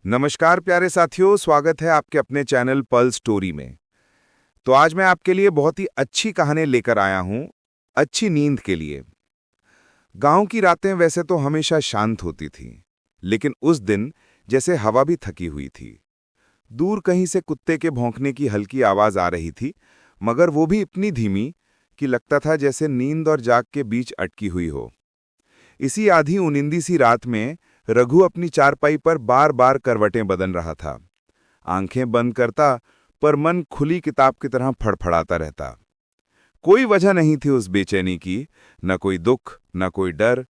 नमस्कार प्यारे साथियों, स्वागत है आपके अपने चैनल पल स्टोरी में। तो आज मैं आपके लिए बहुत ही अच्छी कहानी लेकर आया हूं, अच्छी नींद के लिए। गांव की रातें वैसे तो हमेशा शांत होती थीं, लेकिन उस दिन जैसे हवा भी थकी हुई थी। दूर कहीं से कुत्ते के भौंकने की हल्की आवाज आ रही थी, मगर वो भी इतनी धीमी कि लगता था जैसे नींद और जाग के बीच अटकी हुई हो। इसी आधी उनिंदी सी रात में रघु अपनी चारपाई पर बार बार करवटें बदल रहा था। आंखें बंद करता, पर मन खुली किताब की तरह फड़फड़ाता रहता। कोई वजह नहीं थी उस बेचैनी की, न कोई दुख, न कोई डर,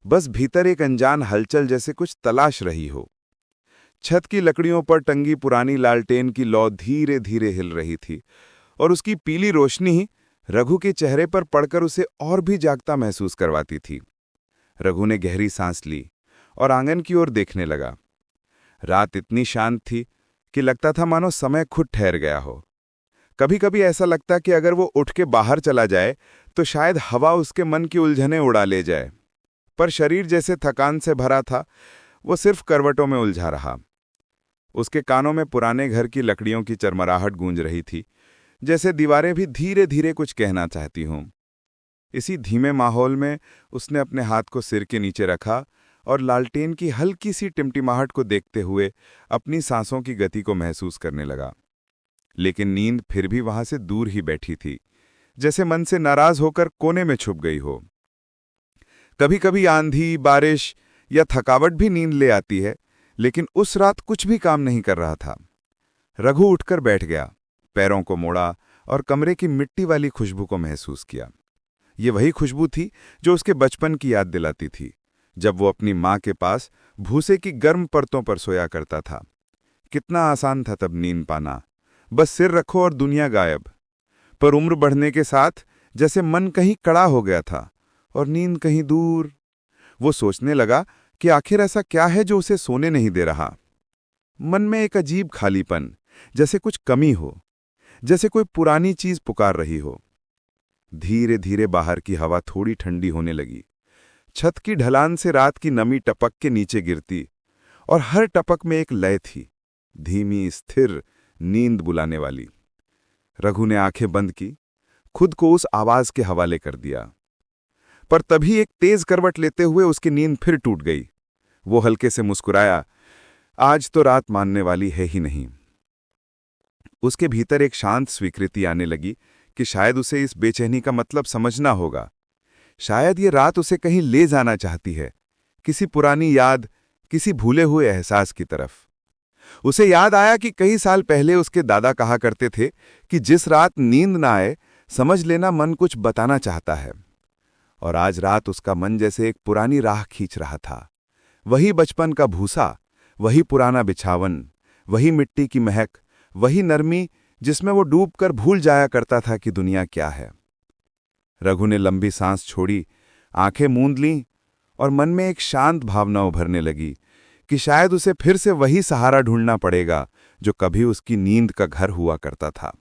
बस भीतर एक अनजान हलचल जैसे कुछ तलाश रही हो। छत की लकड़ियों पर टंगी पुरानी लालटेन की लौ धीरे धीरे हिल रही थी, और उसकी पीली रोशनी रघु के चेहरे पर पड़कर उसे और भी जागता महसूस करवाती थी। रघु ने गहरी सांस ली और आंगन की ओर देखने लगा। रात इतनी शांत थी कि लगता था मानो समय खुद ठहर गया हो। कभी कभी ऐसा लगता कि अगर वो उठ के बाहर चला जाए तो शायद हवा उसके मन की उलझनें उड़ा ले जाए। पर शरीर जैसे थकान से भरा था, वो सिर्फ करवटों में उलझा रहा। उसके कानों में पुराने घर की लकड़ियों की चरमराहट गूंज रही थी, जैसे दीवारें भी धीरे धीरे कुछ कहना चाहती हों। इसी धीमे माहौल में उसने अपने हाथ को सिर के नीचे रखा और लालटेन की हल्की सी टिमटिमाहट को देखते हुए अपनी सांसों की गति को महसूस करने लगा। लेकिन नींद फिर भी वहां से दूर ही बैठी थी, जैसे मन से नाराज होकर कोने में छुप गई हो। कभी कभी आंधी, बारिश या थकावट भी नींद ले आती है, लेकिन उस रात कुछ भी काम नहीं कर रहा था। रघु उठकर बैठ गया, पैरों को मोड़ा और कमरे की मिट्टी वाली खुशबू को महसूस किया। ये वही खुशबू थी जो उसके बचपन की याद दिलाती थी, जब वो अपनी माँ के पास भूसे की गर्म परतों पर सोया करता था। कितना आसान था तब नींद पाना, बस सिर रखो और दुनिया गायब। पर उम्र बढ़ने के साथ जैसे मन कहीं कड़ा हो गया था और नींद कहीं दूर। वो सोचने लगा कि आखिर ऐसा क्या है जो उसे सोने नहीं दे रहा। मन में एक अजीब खालीपन, जैसे कुछ कमी हो, जैसे कोई पुरानी चीज पुकार रही हो। धीरे धीरे बाहर की हवा थोड़ी ठंडी होने लगी। छत की ढलान से रात की नमी टपक के नीचे गिरती, और हर टपक में एक लय थी, धीमी, स्थिर, नींद बुलाने वाली। रघु ने आंखें बंद की, खुद को उस आवाज के हवाले कर दिया। पर तभी एक तेज करवट लेते हुए उसकी नींद फिर टूट गई। वो हल्के से मुस्कुराया, आज तो रात मानने वाली है ही नहीं। उसके भीतर एक शांत स्वीकृति आने लगी कि शायद उसे इस बेचैनी का मतलब समझना होगा। शायद ये रात उसे कहीं ले जाना चाहती है, किसी पुरानी याद, किसी भूले हुए एहसास की तरफ। उसे याद आया कि कई साल पहले उसके दादा कहा करते थे कि जिस रात नींद ना आए, समझ लेना मन कुछ बताना चाहता है। और आज रात उसका मन जैसे एक पुरानी राह खींच रहा था। वही बचपन का भूसा, वही पुराना बिछावन, वही मिट्टी की महक, वही नरमी जिसमें वो डूबकर भूल जाया करता था कि दुनिया क्या है। रघु ने लंबी सांस छोड़ी, आंखें मूंद लीं, और मन में एक शांत भावना उभरने लगी कि शायद उसे फिर से वही सहारा ढूंढना पड़ेगा जो कभी उसकी नींद का घर हुआ करता था।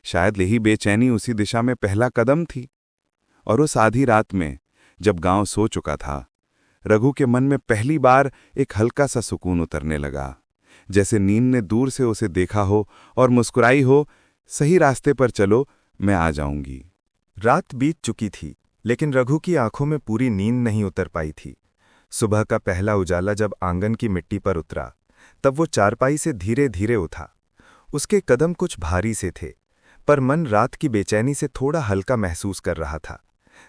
शायद यही बेचैनी उसी दिशा में पहला कदम थी। और उस आधी रात में, जब गांव सो चुका था, रघु के मन में पहली बार एक हल्का सा सुकून उतरने लगा, जैसे नींद ने दूर से उसे देखा हो और मुस्कुराई हो, सही रास्ते पर चलो, मैं आ जाऊंगी। रात बीत चुकी थी, लेकिन रघु की आंखों में पूरी नींद नहीं उतर पाई थी। सुबह का पहला उजाला जब आंगन की मिट्टी पर उतरा, तब वो चारपाई से धीरे धीरे उठा। उसके कदम कुछ भारी से थे, पर मन रात की बेचैनी से थोड़ा हल्का महसूस कर रहा था,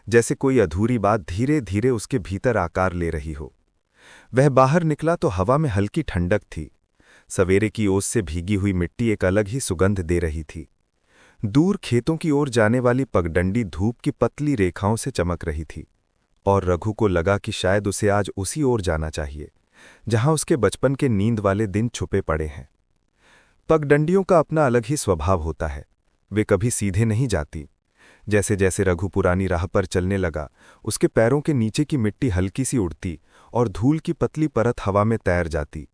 जैसे कोई अधूरी बात धीरे धीरे उसके भीतर आकार ले रही हो। वह बाहर निकला तो हवा में हल्की ठंडक थी। सवेरे की ओस से भीगी हुई मिट्टी एक अलग ही सुगंध दे रही थी। दूर खेतों की ओर जाने वाली पगडंडी धूप की पतली रेखाओं से चमक रही थी, और रघु को लगा कि शायद उसे आज उसी ओर जाना चाहिए जहां उसके बचपन के नींद वाले दिन छुपे पड़े हैं। पगडंडियों का अपना अलग ही स्वभाव होता है, वे कभी सीधे नहीं जाती। जैसे जैसे रघु पुरानी राह पर चलने लगा, उसके पैरों के नीचे की मिट्टी हल्की सी उड़ती और धूल की पतली परत हवा में तैर जाती।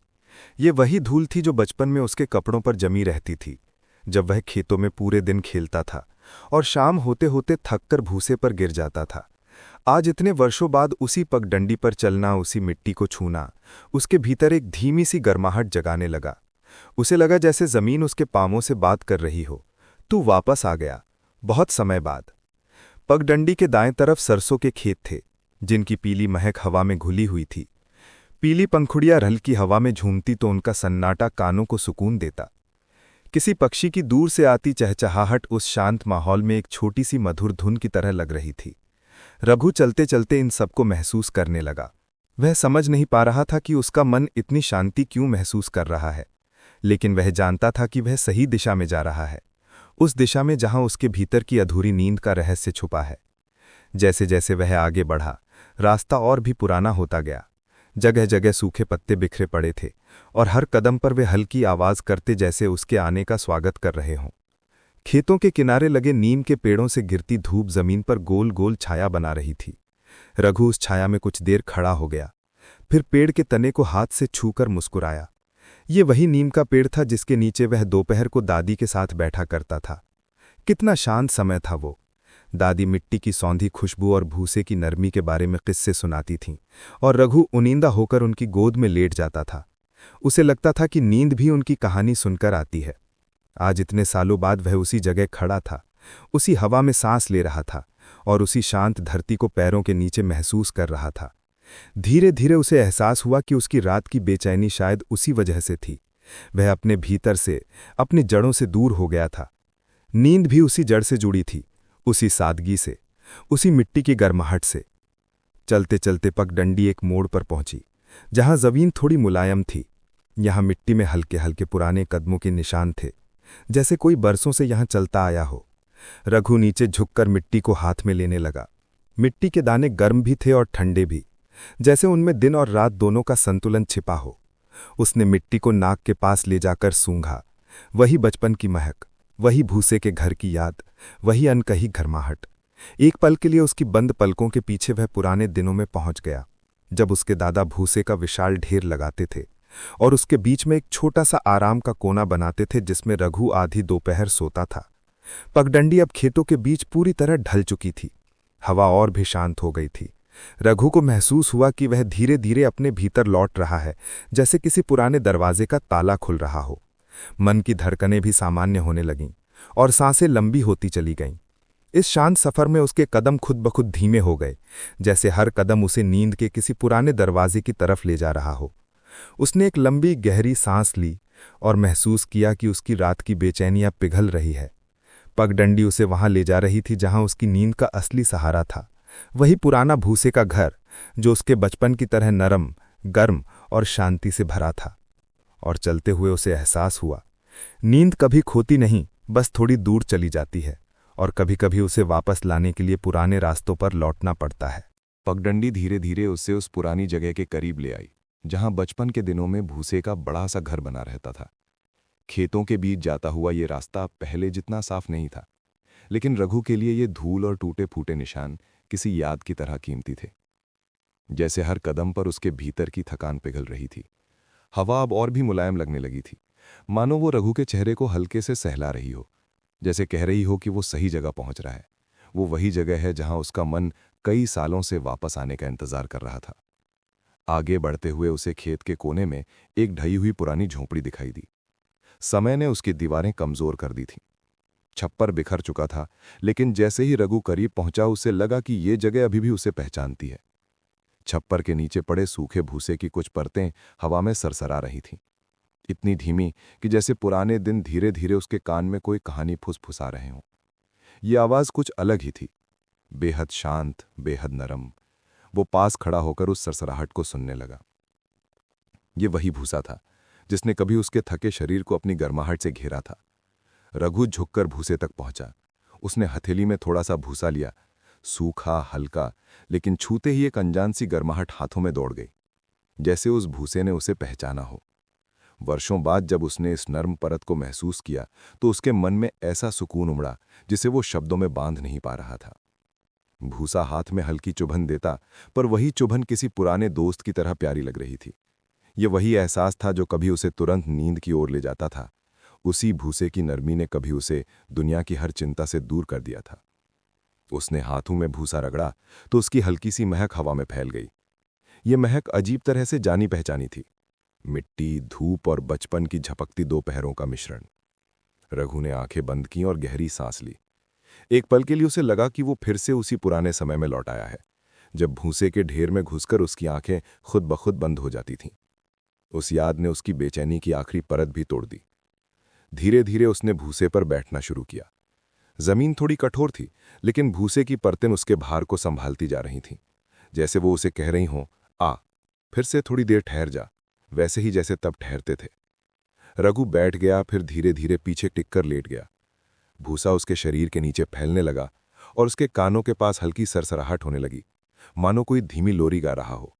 ये वही धूल थी जो बचपन में उसके कपड़ों पर जमी रहती थी, जब वह खेतों में पूरे दिन खेलता था और शाम होते होते थककर भूसे पर गिर जाता था। आज इतने वर्षों बाद उसी पगडंडी पर चलना, उसी मिट्टी को छूना, उसके भीतर एक धीमी सी गर्माहट जगाने लगा। उसे लगा जैसे जमीन उसके पांवों से बात कर रही हो। तू वापस आ गया, बहुत समय बाद। पगडंडी के दाएं तरफ सरसों के खेत थे, जिनकी पीली महक हवा में घुली हुई थी। पीली पंखुड़ियां हल्की हवा में झूमती तो उनका सन्नाटा कानों को सुकून देता। किसी पक्षी की दूर से आती चहचहाहट उस शांत माहौल में एक छोटी सी मधुर धुन की तरह लग रही थी। रघु चलते चलते इन सबको महसूस करने लगा। वह समझ नहीं पा रहा था कि उसका मन इतनी शांति क्यों महसूस कर रहा है, लेकिन वह जानता था कि वह सही दिशा में जा रहा है, उस दिशा में जहां उसके भीतर की अधूरी नींद का रहस्य छुपा है। जैसे जैसे वह आगे बढ़ा, रास्ता और भी पुराना होता गया। जगह जगह सूखे पत्ते बिखरे पड़े थे और हर कदम पर वे हल्की आवाज करते जैसे उसके आने का स्वागत कर रहे हों। खेतों के किनारे लगे नीम के पेड़ों से गिरती धूप जमीन पर गोल गोल छाया बना रही थी। रघु उस छाया में कुछ देर खड़ा हो गया, फिर पेड़ के तने को हाथ से छूकर मुस्कुराया। ये वही नीम का पेड़ था जिसके नीचे वह दोपहर को दादी के साथ बैठा करता था। कितना शांत समय था वो। दादी मिट्टी की सौंधी खुशबू और भूसे की नरमी के बारे में किस्से सुनाती थीं, और रघु उनींदा होकर उनकी गोद में लेट जाता था। उसे लगता था कि नींद भी उनकी कहानी सुनकर आती है। आज इतने सालों बाद वह उसी जगह खड़ा था, उसी हवा में सांस ले रहा था और उसी शांत धरती को पैरों के नीचे महसूस कर रहा था। धीरे धीरे उसे एहसास हुआ कि उसकी रात की बेचैनी शायद उसी वजह से थी। वह अपने भीतर से, अपनी जड़ों से दूर हो गया था। नींद भी उसी जड़ से जुड़ी थी, उसी सादगी से, उसी मिट्टी की गर्माहट से। चलते चलते पगडंडी एक मोड़ पर पहुंची, जहां जमीन थोड़ी मुलायम थी। यहां मिट्टी में हल्के हल्के पुराने कदमों के निशान थे, जैसे कोई बरसों से यहां चलता आया हो। रघु नीचे झुककर मिट्टी को हाथ में लेने लगा। मिट्टी के दाने गर्म भी थे और ठंडे भी, जैसे उनमें दिन और रात दोनों का संतुलन छिपा हो। उसने मिट्टी को नाक के पास ले जाकर सूंघा। वही बचपन की महक, वही भूसे के घर की याद, वही अनकही गर्माहट। एक पल के लिए उसकी बंद पलकों के पीछे वह पुराने दिनों में पहुंच गया, जब उसके दादा भूसे का विशाल ढेर लगाते थे और उसके बीच में एक छोटा सा आराम का कोना बनाते थे जिसमें रघु आधी दोपहर सोता था। पगडंडी अब खेतों के बीच पूरी तरह ढल चुकी थी। हवा और भी शांत हो गई थी। रघु को महसूस हुआ कि वह धीरे धीरे अपने भीतर लौट रहा है, जैसे किसी पुराने दरवाजे का ताला खुल रहा हो। मन की धड़कनें भी सामान्य होने लगीं और सांसें लंबी होती चली गईं। इस शांत सफर में उसके कदम खुद ब खुद धीमे हो गए, जैसे हर कदम उसे नींद के किसी पुराने दरवाजे की तरफ ले जा रहा हो। उसने एक लंबी गहरी सांस ली और महसूस किया कि उसकी रात की बेचैनी अब पिघल रही है। पगडंडी उसे वहां ले जा रही थी जहां उसकी नींद का असली सहारा था, वही पुराना भूसे का घर जो उसके बचपन की तरह नरम, गर्म और शांति से भरा था। और चलते हुए उसे एहसास हुआ, नींद कभी खोती नहीं, बस थोड़ी दूर चली जाती है, और कभी कभी उसे वापस लाने के लिए पुराने रास्तों पर लौटना पड़ता है। पगडंडी धीरे धीरे उससे उस पुरानी जगह के करीब ले आई, जहां बचपन के दिनों में भूसे का बड़ा सा घर बना रहता था। खेतों के बीच जाता हुआ ये रास्ता पहले जितना साफ नहीं था, लेकिन रघु के लिए ये धूल और टूटे फूटे निशान किसी याद की तरह कीमती थे। जैसे हर कदम पर उसके भीतर की थकान पिघल रही थी। हवा अब और भी मुलायम लगने लगी थी, मानो वो रघु के चेहरे को हल्के से सहला रही हो, जैसे कह रही हो कि वो सही जगह पहुंच रहा है। वो वही जगह है जहां उसका मन कई सालों से वापस आने का इंतजार कर रहा था। आगे बढ़ते हुए उसे खेत के कोने में एक ढही हुई पुरानी झोंपड़ी दिखाई दी। समय ने उसकी दीवारें कमजोर कर दी थीं। छप्पर बिखर चुका था, लेकिन जैसे ही रघु करीब पहुंचा उसे लगा कि ये जगह अभी भी उसे पहचानती है। छप्पर के नीचे पड़े सूखे भूसे की कुछ परतें हवा में सरसरा रही थीं, इतनी धीमी कि जैसे पुराने दिन धीरे धीरे उसके कान में कोई कहानी फुसफुसा रहे हों। ये आवाज कुछ अलग ही थी, बेहद शांत, बेहद नरम। वो पास खड़ा होकर उस सरसराहट को सुनने लगा। ये वही भूसा था जिसने कभी उसके थके शरीर को अपनी गर्माहट से घेरा था। रघु झुककर भूसे तक पहुंचा। उसने हथेली में थोड़ा सा भूसा लिया, सूखा, हल्का, लेकिन छूते ही एक अनजान सी गर्माहट हाथों में दौड़ गई, जैसे उस भूसे ने उसे पहचाना हो। वर्षों बाद जब उसने इस नर्म परत को महसूस किया तो उसके मन में ऐसा सुकून उमड़ा जिसे वो शब्दों में बांध नहीं पा रहा था। भूसा हाथ में हल्की चुभन देता, पर वही चुभन किसी पुराने दोस्त की तरह प्यारी लग रही थी। ये वही एहसास था जो कभी उसे तुरंत नींद की ओर ले जाता था। उसी भूसे की नरमी ने कभी उसे दुनिया की हर चिंता से दूर कर दिया था। उसने हाथों में भूसा रगड़ा तो उसकी हल्की सी महक हवा में फैल गई। ये महक अजीब तरह से जानी पहचानी थी। मिट्टी, धूप और बचपन की झपकती दोपहरों का मिश्रण। रघु ने आंखें बंद की और गहरी सांस ली। एक पल के लिए उसे लगा कि वो फिर से उसी पुराने समय में लौट आया है, जब भूसे के ढेर में घुसकर उसकी आंखें खुद ब खुद बंद हो जाती थीं। उस याद ने उसकी बेचैनी की आखिरी परत भी तोड़ दी। धीरे धीरे उसने भूसे पर बैठना शुरू किया। जमीन थोड़ी कठोर थी, लेकिन भूसे की परतें उसके भार को संभालती जा रही थीं, जैसे वो उसे कह रही हों, आ, फिर से थोड़ी देर ठहर जा, वैसे ही जैसे तब ठहरते थे। रघु बैठ गया, फिर धीरे धीरे पीछे टिककर लेट गया। भूसा उसके शरीर के नीचे फैलने लगा और उसके कानों के पास हल्की सरसराहट होने लगी, मानो कोई धीमी लोरी गा रहा हो।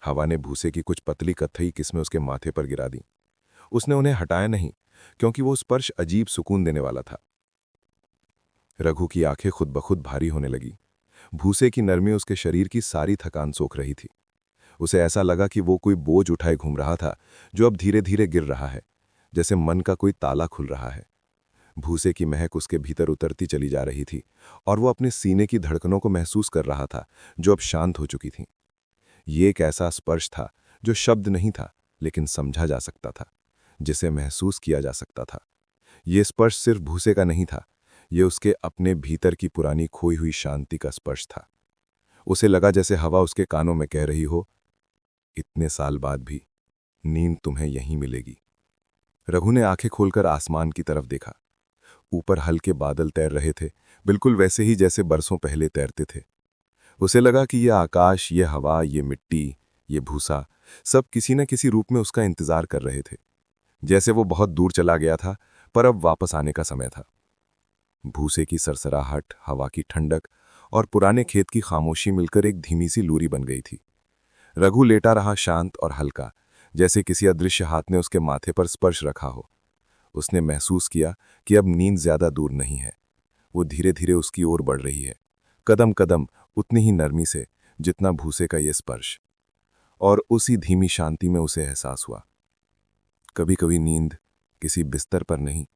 हवा ने भूसे की कुछ पतली कत्थई किस्में उसके माथे पर गिरा दी। उसने उन्हें हटाया नहीं, क्योंकि वो स्पर्श अजीब सुकून देने वाला था। रघु की आंखें खुद ब खुद भारी होने लगी। भूसे की नरमी उसके शरीर की सारी थकान सोख रही थी। उसे ऐसा लगा कि वो कोई बोझ उठाए घूम रहा था, जो अब धीरे धीरे गिर रहा है, जैसे मन का कोई ताला खुल रहा है। भूसे की महक उसके भीतर उतरती चली जा रही थी और वो अपने सीने की धड़कनों को महसूस कर रहा था, जो अब शांत हो चुकी थीं। ये एक ऐसा स्पर्श था जो शब्द नहीं था, लेकिन समझा जा सकता था, जिसे महसूस किया जा सकता था। ये स्पर्श सिर्फ भूसे का नहीं था, ये उसके अपने भीतर की पुरानी खोई हुई शांति का स्पर्श था। उसे लगा जैसे हवा उसके कानों में कह रही हो, इतने साल बाद भी नींद तुम्हें यहीं मिलेगी। रघु ने आंखें खोलकर आसमान की तरफ देखा। ऊपर हल्के बादल तैर रहे थे, बिल्कुल वैसे ही जैसे बरसों पहले तैरते थे। उसे लगा कि यह आकाश, ये हवा, ये मिट्टी, ये भूसा, सब किसी न किसी रूप में उसका इंतजार कर रहे थे। जैसे वो बहुत दूर चला गया था, पर अब वापस आने का समय था। भूसे की सरसराहट, हवा की ठंडक और पुराने खेत की खामोशी मिलकर एक धीमी सी लूरी बन गई थी। रघु लेटा रहा, शांत और हल्का, जैसे किसी अदृश्य हाथ ने उसके माथे पर स्पर्श रखा हो। उसने महसूस किया कि अब नींद ज्यादा दूर नहीं है। वो धीरे धीरे उसकी ओर बढ़ रही है, कदम कदम उतनी ही नरमी से जितना भूसे का ये स्पर्श। और उसी धीमी शांति में उसे एहसास हुआ, कभी कभी नींद किसी बिस्तर पर नहीं,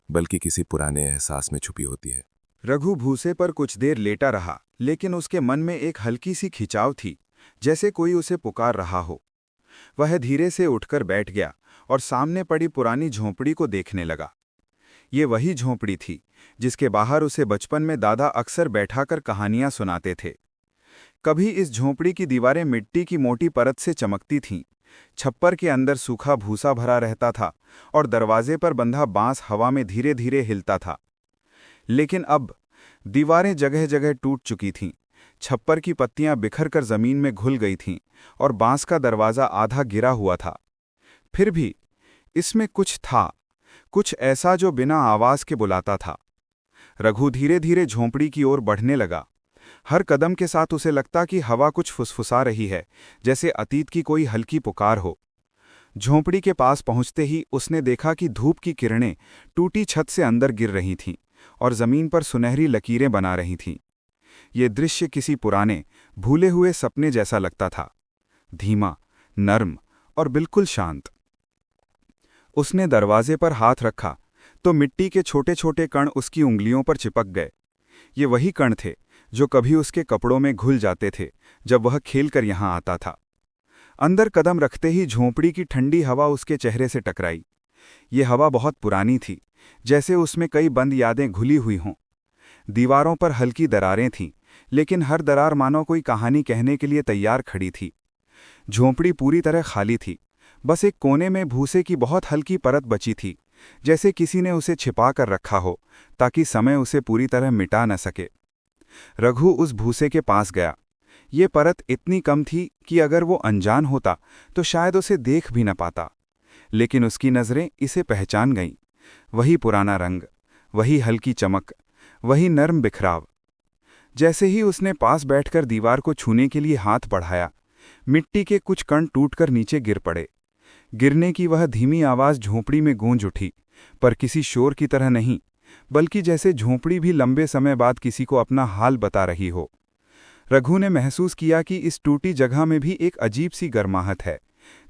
बल्कि किसी पुराने एहसास में छुपी होती है। रघु भूसे पर कुछ देर लेटा रहा, लेकिन उसके मन में एक हल्की सी खिंचाव थी, जैसे कोई उसे पुकार रहा हो। वह धीरे से उठकर बैठ गया और सामने पड़ी पुरानी झोंपड़ी को देखने लगा। ये वही झोंपड़ी थी जिसके बाहर उसे बचपन में दादा अक्सर बैठाकर कहानियां सुनाते थे। कभी इस झोंपड़ी की दीवारें मिट्टी की मोटी परत से चमकती थीं, छप्पर के अंदर सूखा भूसा भरा रहता था और दरवाजे पर बंधा बांस हवा में धीरे धीरे हिलता था। लेकिन अब दीवारें जगह जगह टूट चुकी थीं, छप्पर की पत्तियां बिखरकर जमीन में घुल गई थीं और बांस का दरवाजा आधा गिरा हुआ था। फिर भी इसमें कुछ था, कुछ ऐसा जो बिना आवाज के बुलाता था। रघु धीरे धीरे झोंपड़ी की ओर बढ़ने लगा। हर कदम के साथ उसे लगता कि हवा कुछ फुसफुसा रही है, जैसे अतीत की कोई हल्की पुकार हो। झोंपड़ी के पास पहुंचते ही उसने देखा कि धूप की किरणें टूटी छत से अंदर गिर रही थीं और जमीन पर सुनहरी लकीरें बना रही थीं। ये दृश्य किसी पुराने, भूले हुए सपने जैसा लगता था, धीमा, नर्म और बिल्कुल शांत। उसने दरवाजे पर हाथ रखा तो मिट्टी के छोटे छोटे कण उसकी उंगलियों पर चिपक गए। ये वही कण थे जो कभी उसके कपड़ों में घुल जाते थे जब वह खेलकर यहाँ आता था। अंदर कदम रखते ही झोंपड़ी की ठंडी हवा उसके चेहरे से टकराई। ये हवा बहुत पुरानी थी, जैसे उसमें कई बंद यादें घुली हुई हों। दीवारों पर हल्की दरारें थीं, लेकिन हर दरार मानो कोई कहानी कहने के लिए तैयार खड़ी थी। झोंपड़ी पूरी तरह खाली थी, बस एक कोने में भूसे की बहुत हल्की परत बची थी, जैसे किसी ने उसे छिपा कर रखा हो ताकि समय उसे पूरी तरह मिटा न सके। रघु उस भूसे के पास गया। ये परत इतनी कम थी कि अगर वो अनजान होता तो शायद उसे देख भी न पाता, लेकिन उसकी नज़रें इसे पहचान गईं। वही पुराना रंग, वही हल्की चमक, वही नर्म बिखराव। जैसे ही उसने पास बैठकर दीवार को छूने के लिए हाथ बढ़ाया, मिट्टी के कुछ कण टूटकर नीचे गिर पड़े। गिरने की वह धीमी आवाज़ झोंपड़ी में गूंज उठी, पर किसी शोर की तरह नहीं, बल्कि जैसे झोंपड़ी भी लंबे समय बाद किसी को अपना हाल बता रही हो। रघु ने महसूस किया कि इस टूटी जगह में भी एक अजीब सी गर्माहट है,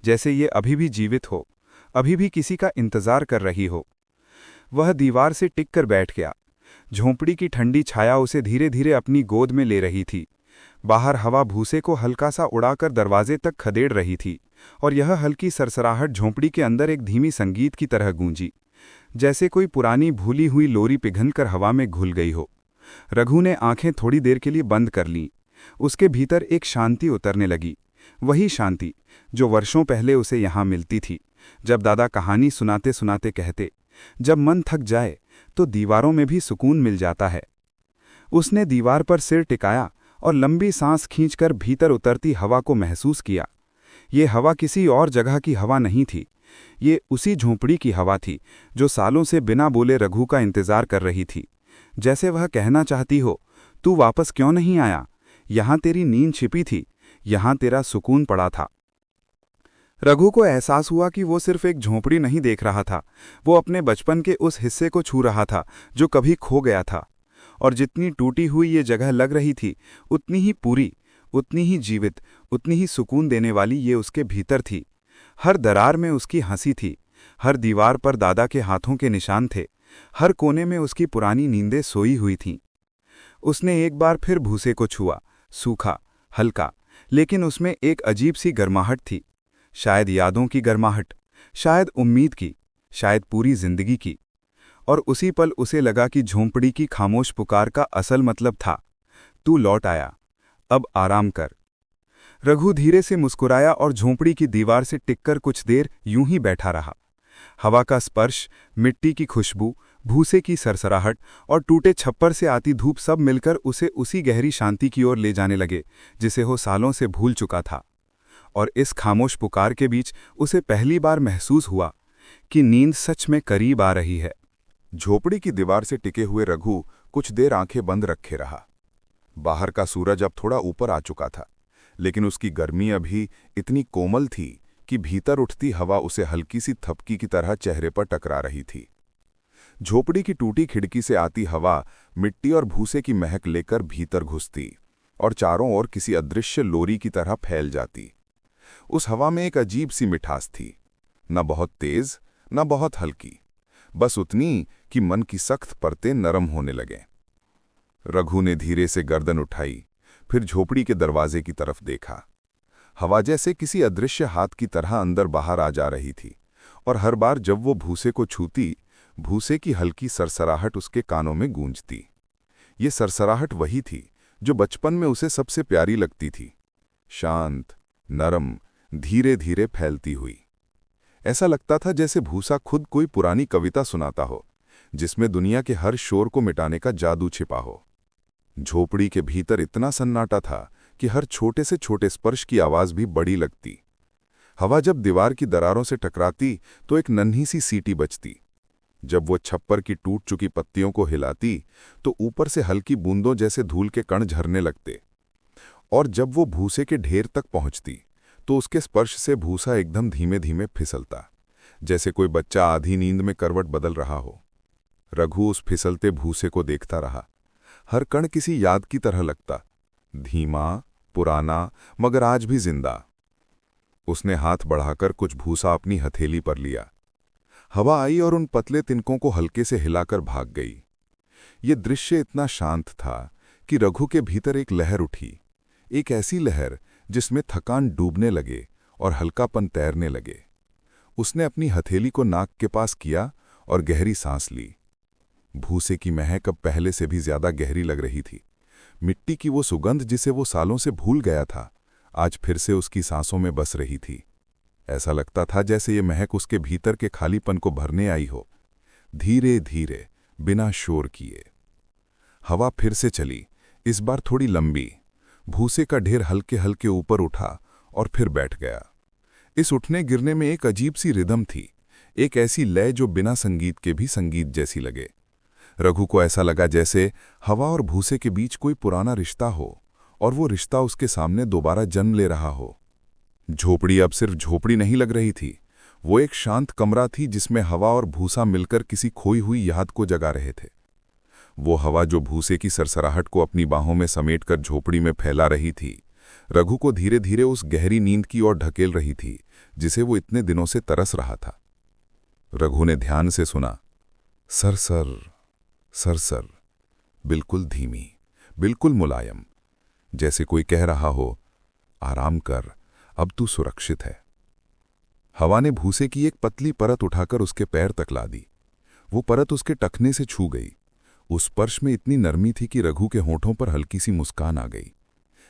जैसे ये अभी भी जीवित हो, अभी भी किसी का इंतजार कर रही हो। वह दीवार से टिक कर बैठ गया, झोंपड़ी की ठंडी छाया उसे धीरे धीरे अपनी गोद में ले रही थी। बाहर हवा भूसे को हल्का सा उड़ाकर दरवाजे तक खदेड़ रही थी, और यह हल्की सरसराहट झोंपड़ी के अंदर एक धीमी संगीत की तरह गूंजी, जैसे कोई पुरानी भूली हुई लोरी पिघलकर हवा में घुल गई हो। रघु ने आंखें थोड़ी देर के लिए बंद कर लीं। उसके भीतर एक शांति उतरने लगी, वही शांति जो वर्षों पहले उसे यहाँ मिलती थी, जब दादा कहानी सुनाते सुनाते कहते, जब मन थक जाए तो दीवारों में भी सुकून मिल जाता है। उसने दीवार पर सिर टिकाया और लंबी सांस खींचकर भीतर उतरती हवा को महसूस किया। ये हवा किसी और जगह की हवा नहीं थी, ये उसी झोंपड़ी की हवा थी जो सालों से बिना बोले रघु का इंतजार कर रही थी। जैसे वह कहना चाहती हो, तू वापस क्यों नहीं आया? यहाँ तेरी नींद छिपी थी, यहाँ तेरा सुकून पड़ा था। रघु को एहसास हुआ कि वो सिर्फ एक झोंपड़ी नहीं देख रहा था, वो अपने बचपन के उस हिस्से को छू रहा था जो कभी खो गया था। और जितनी टूटी हुई ये जगह लग रही थी, उतनी ही पूरी, उतनी ही जीवित, उतनी ही सुकून देने वाली ये उसके भीतर थी। हर दरार में उसकी हंसी थी, हर दीवार पर दादा के हाथों के निशान थे, हर कोने में उसकी पुरानी नींदें सोई हुई थीं। उसने एक बार फिर भूसे को छुआ, सूखा, हल्का, लेकिन उसमें एक अजीब सी गर्माहट थी। शायद यादों की गर्माहट, शायद उम्मीद की, शायद पूरी जिंदगी की। और उसी पल उसे लगा कि झोंपड़ी की खामोश पुकार का असल मतलब था, तू लौट आया, अब आराम कर। रघु धीरे से मुस्कुराया और झोंपड़ी की दीवार से टिककर कुछ देर यूं ही बैठा रहा। हवा का स्पर्श, मिट्टी की खुशबू, भूसे की सरसराहट और टूटे छप्पर से आती धूप सब मिलकर उसे उसी गहरी शांति की ओर ले जाने लगे जिसे वो सालों से भूल चुका था। और इस खामोश पुकार के बीच उसे पहली बार महसूस हुआ कि नींद सच में करीब आ रही है। झोपड़ी की दीवार से टिके हुए रघु कुछ देर आंखें बंद रखे रहा। बाहर का सूरज अब थोड़ा ऊपर आ चुका था, लेकिन उसकी गर्मी अभी इतनी कोमल थी कि भीतर उठती हवा उसे हल्की सी थपकी की तरह चेहरे पर टकरा रही थी। झोपड़ी की टूटी खिड़की से आती हवा मिट्टी और भूसे की महक लेकर भीतर घुसती और चारों ओर किसी अदृश्य लोरी की तरह फैल जाती। उस हवा में एक अजीब सी मिठास थी, न बहुत तेज न बहुत हल्की, बस उतनी कि मन की सख्त परतें नरम होने लगें। रघु ने धीरे से गर्दन उठाई, फिर झोपड़ी के दरवाजे की तरफ देखा। हवा जैसे किसी अदृश्य हाथ की तरह अंदर बाहर आ जा रही थी, और हर बार जब वो भूसे को छूती, भूसे की हल्की सरसराहट उसके कानों में गूंजती। ये सरसराहट वही थी जो बचपन में उसे सबसे प्यारी लगती थी, शांत, नरम, धीरे धीरे फैलती हुई। ऐसा लगता था जैसे भूसा खुद कोई पुरानी कविता सुनाता हो, जिसमें दुनिया के हर शोर को मिटाने का जादू छिपा हो। झोपड़ी के भीतर इतना सन्नाटा था कि हर छोटे से छोटे स्पर्श की आवाज भी बड़ी लगती। हवा जब दीवार की दरारों से टकराती तो एक नन्ही सी सीटी बजती। जब वो छप्पर की टूट चुकी पत्तियों को हिलाती तो ऊपर से हल्की बूंदों जैसे धूल के कण झरने लगते। और जब वो भूसे के ढेर तक पहुंचती तो उसके स्पर्श से भूसा एकदम धीमे धीमे फिसलता, जैसे कोई बच्चा आधी नींद में करवट बदल रहा हो। रघु उस फिसलते भूसे को देखता रहा। हर कण किसी याद की तरह लगता, धीमा, पुराना, मगर आज भी जिंदा। उसने हाथ बढ़ाकर कुछ भूसा अपनी हथेली पर लिया। हवा आई और उन पतले तिनकों को हल्के से हिलाकर भाग गई। ये दृश्य इतना शांत था कि रघु के भीतर एक लहर उठी, एक ऐसी लहर जिसमें थकान डूबने लगे और हल्कापन तैरने लगे। उसने अपनी हथेली को नाक के पास किया और गहरी सांस ली। भूसे की महक अब पहले से भी ज्यादा गहरी लग रही थी। मिट्टी की वो सुगंध जिसे वो सालों से भूल गया था, आज फिर से उसकी सांसों में बस रही थी। ऐसा लगता था जैसे ये महक उसके भीतर के खालीपन को भरने आई हो, धीरे धीरे, बिना शोर किए। हवा फिर से चली, इस बार थोड़ी लंबी। भूसे का ढेर हल्के हल्के ऊपर उठा और फिर बैठ गया। इस उठने गिरने में एक अजीब सी रिदम थी, एक ऐसी लय जो बिना संगीत के भी संगीत जैसी लगे। रघु को ऐसा लगा जैसे हवा और भूसे के बीच कोई पुराना रिश्ता हो और वो रिश्ता उसके सामने दोबारा जन्म ले रहा हो। झोपड़ी अब सिर्फ झोपड़ी नहीं लग रही थी, वो एक शांत कमरा थी जिसमें हवा और भूसा मिलकर किसी खोई हुई याद को जगा रहे थे। वो हवा जो भूसे की सरसराहट को अपनी बाहों में समेटकर झोपड़ी में फैला रही थी, रघु को धीरे धीरे उस गहरी नींद की ओर ढकेल रही थी जिसे वो इतने दिनों से तरस रहा था। रघु ने ध्यान से सुना, सरसर सरसर, बिल्कुल धीमी, बिल्कुल मुलायम, जैसे कोई कह रहा हो, आराम कर, अब तू सुरक्षित है। हवा ने भूसे की एक पतली परत उठाकर उसके पैर तक ला दी। वो परत उसके टखने से छू गई। उस स्पर्श में इतनी नरमी थी कि रघु के होठों पर हल्की सी मुस्कान आ गई,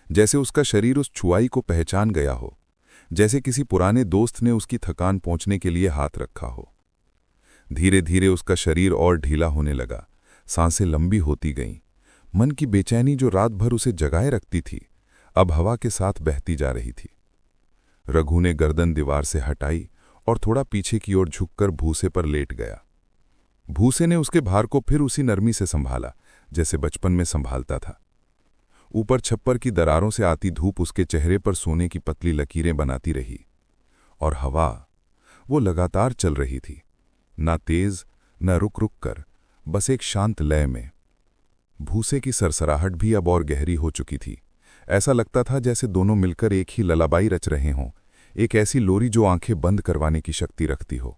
जैसे उसका शरीर उस छुआई को पहचान गया हो, जैसे किसी पुराने दोस्त ने उसकी थकान पहुंचने के लिए हाथ रखा हो। धीरे धीरे उसका शरीर और ढीला होने लगा, सांसें लंबी होती गईं। मन की बेचैनी जो रात भर उसे जगाए रखती थी, अब हवा के साथ बहती जा रही थी। रघु ने गर्दन दीवार से हटाई और थोड़ा पीछे की ओर झुककर भूसे पर लेट गया। भूसे ने उसके भार को फिर उसी नरमी से संभाला, जैसे बचपन में संभालता था। ऊपर छप्पर की दरारों से आती धूप उसके चेहरे पर सोने की पतली लकीरें बनाती रही, और हवा, वो लगातार चल रही थी, ना तेज न रुक रुक कर, बस एक शांत लय में। भूसे की सरसराहट भी अब और गहरी हो चुकी थी। ऐसा लगता था जैसे दोनों मिलकर एक ही ललाबाई रच रहे हों, एक ऐसी लोरी जो आंखें बंद करवाने की शक्ति रखती हो।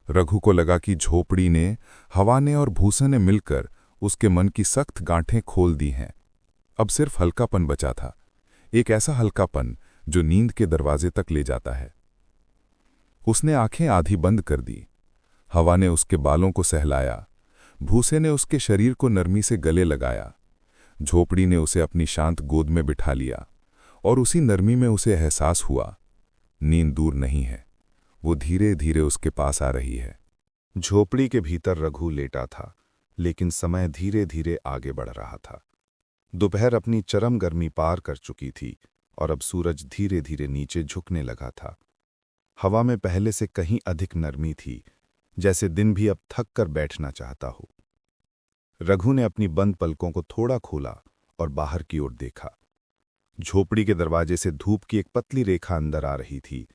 रघु को लगा कि झोपड़ी ने, हवा ने और भूसा ने मिलकर उसके मन की सख्त गांठें खोल दी हैं। अब सिर्फ हल्कापन बचा था, एक ऐसा हल्कापन जो नींद के दरवाजे तक ले जाता है। उसने आंखें आधी बंद कर दी। हवा ने उसके बालों को सहलाया, भूसे ने उसके शरीर को नरमी से गले लगाया, झोपड़ी ने उसे अपनी शांत गोद में बिठा लिया, और उसी नरमी में उसे एहसास हुआ, नींद दूर नहीं है, वो धीरे धीरे उसके पास आ रही है। झोपड़ी के भीतर रघु लेटा था, लेकिन समय धीरे धीरे आगे बढ़ रहा था। दोपहर अपनी चरम गर्मी पार कर चुकी थी और अब सूरज धीरे धीरे नीचे झुकने लगा था। हवा में पहले से कहीं अधिक नरमी थी, जैसे दिन भी अब थक कर बैठना चाहता हो। रघु ने अपनी बंद पलकों को थोड़ा खोला और बाहर की ओर देखा। झोपड़ी के दरवाजे से धूप की एक पतली रेखा अंदर आ रही थी,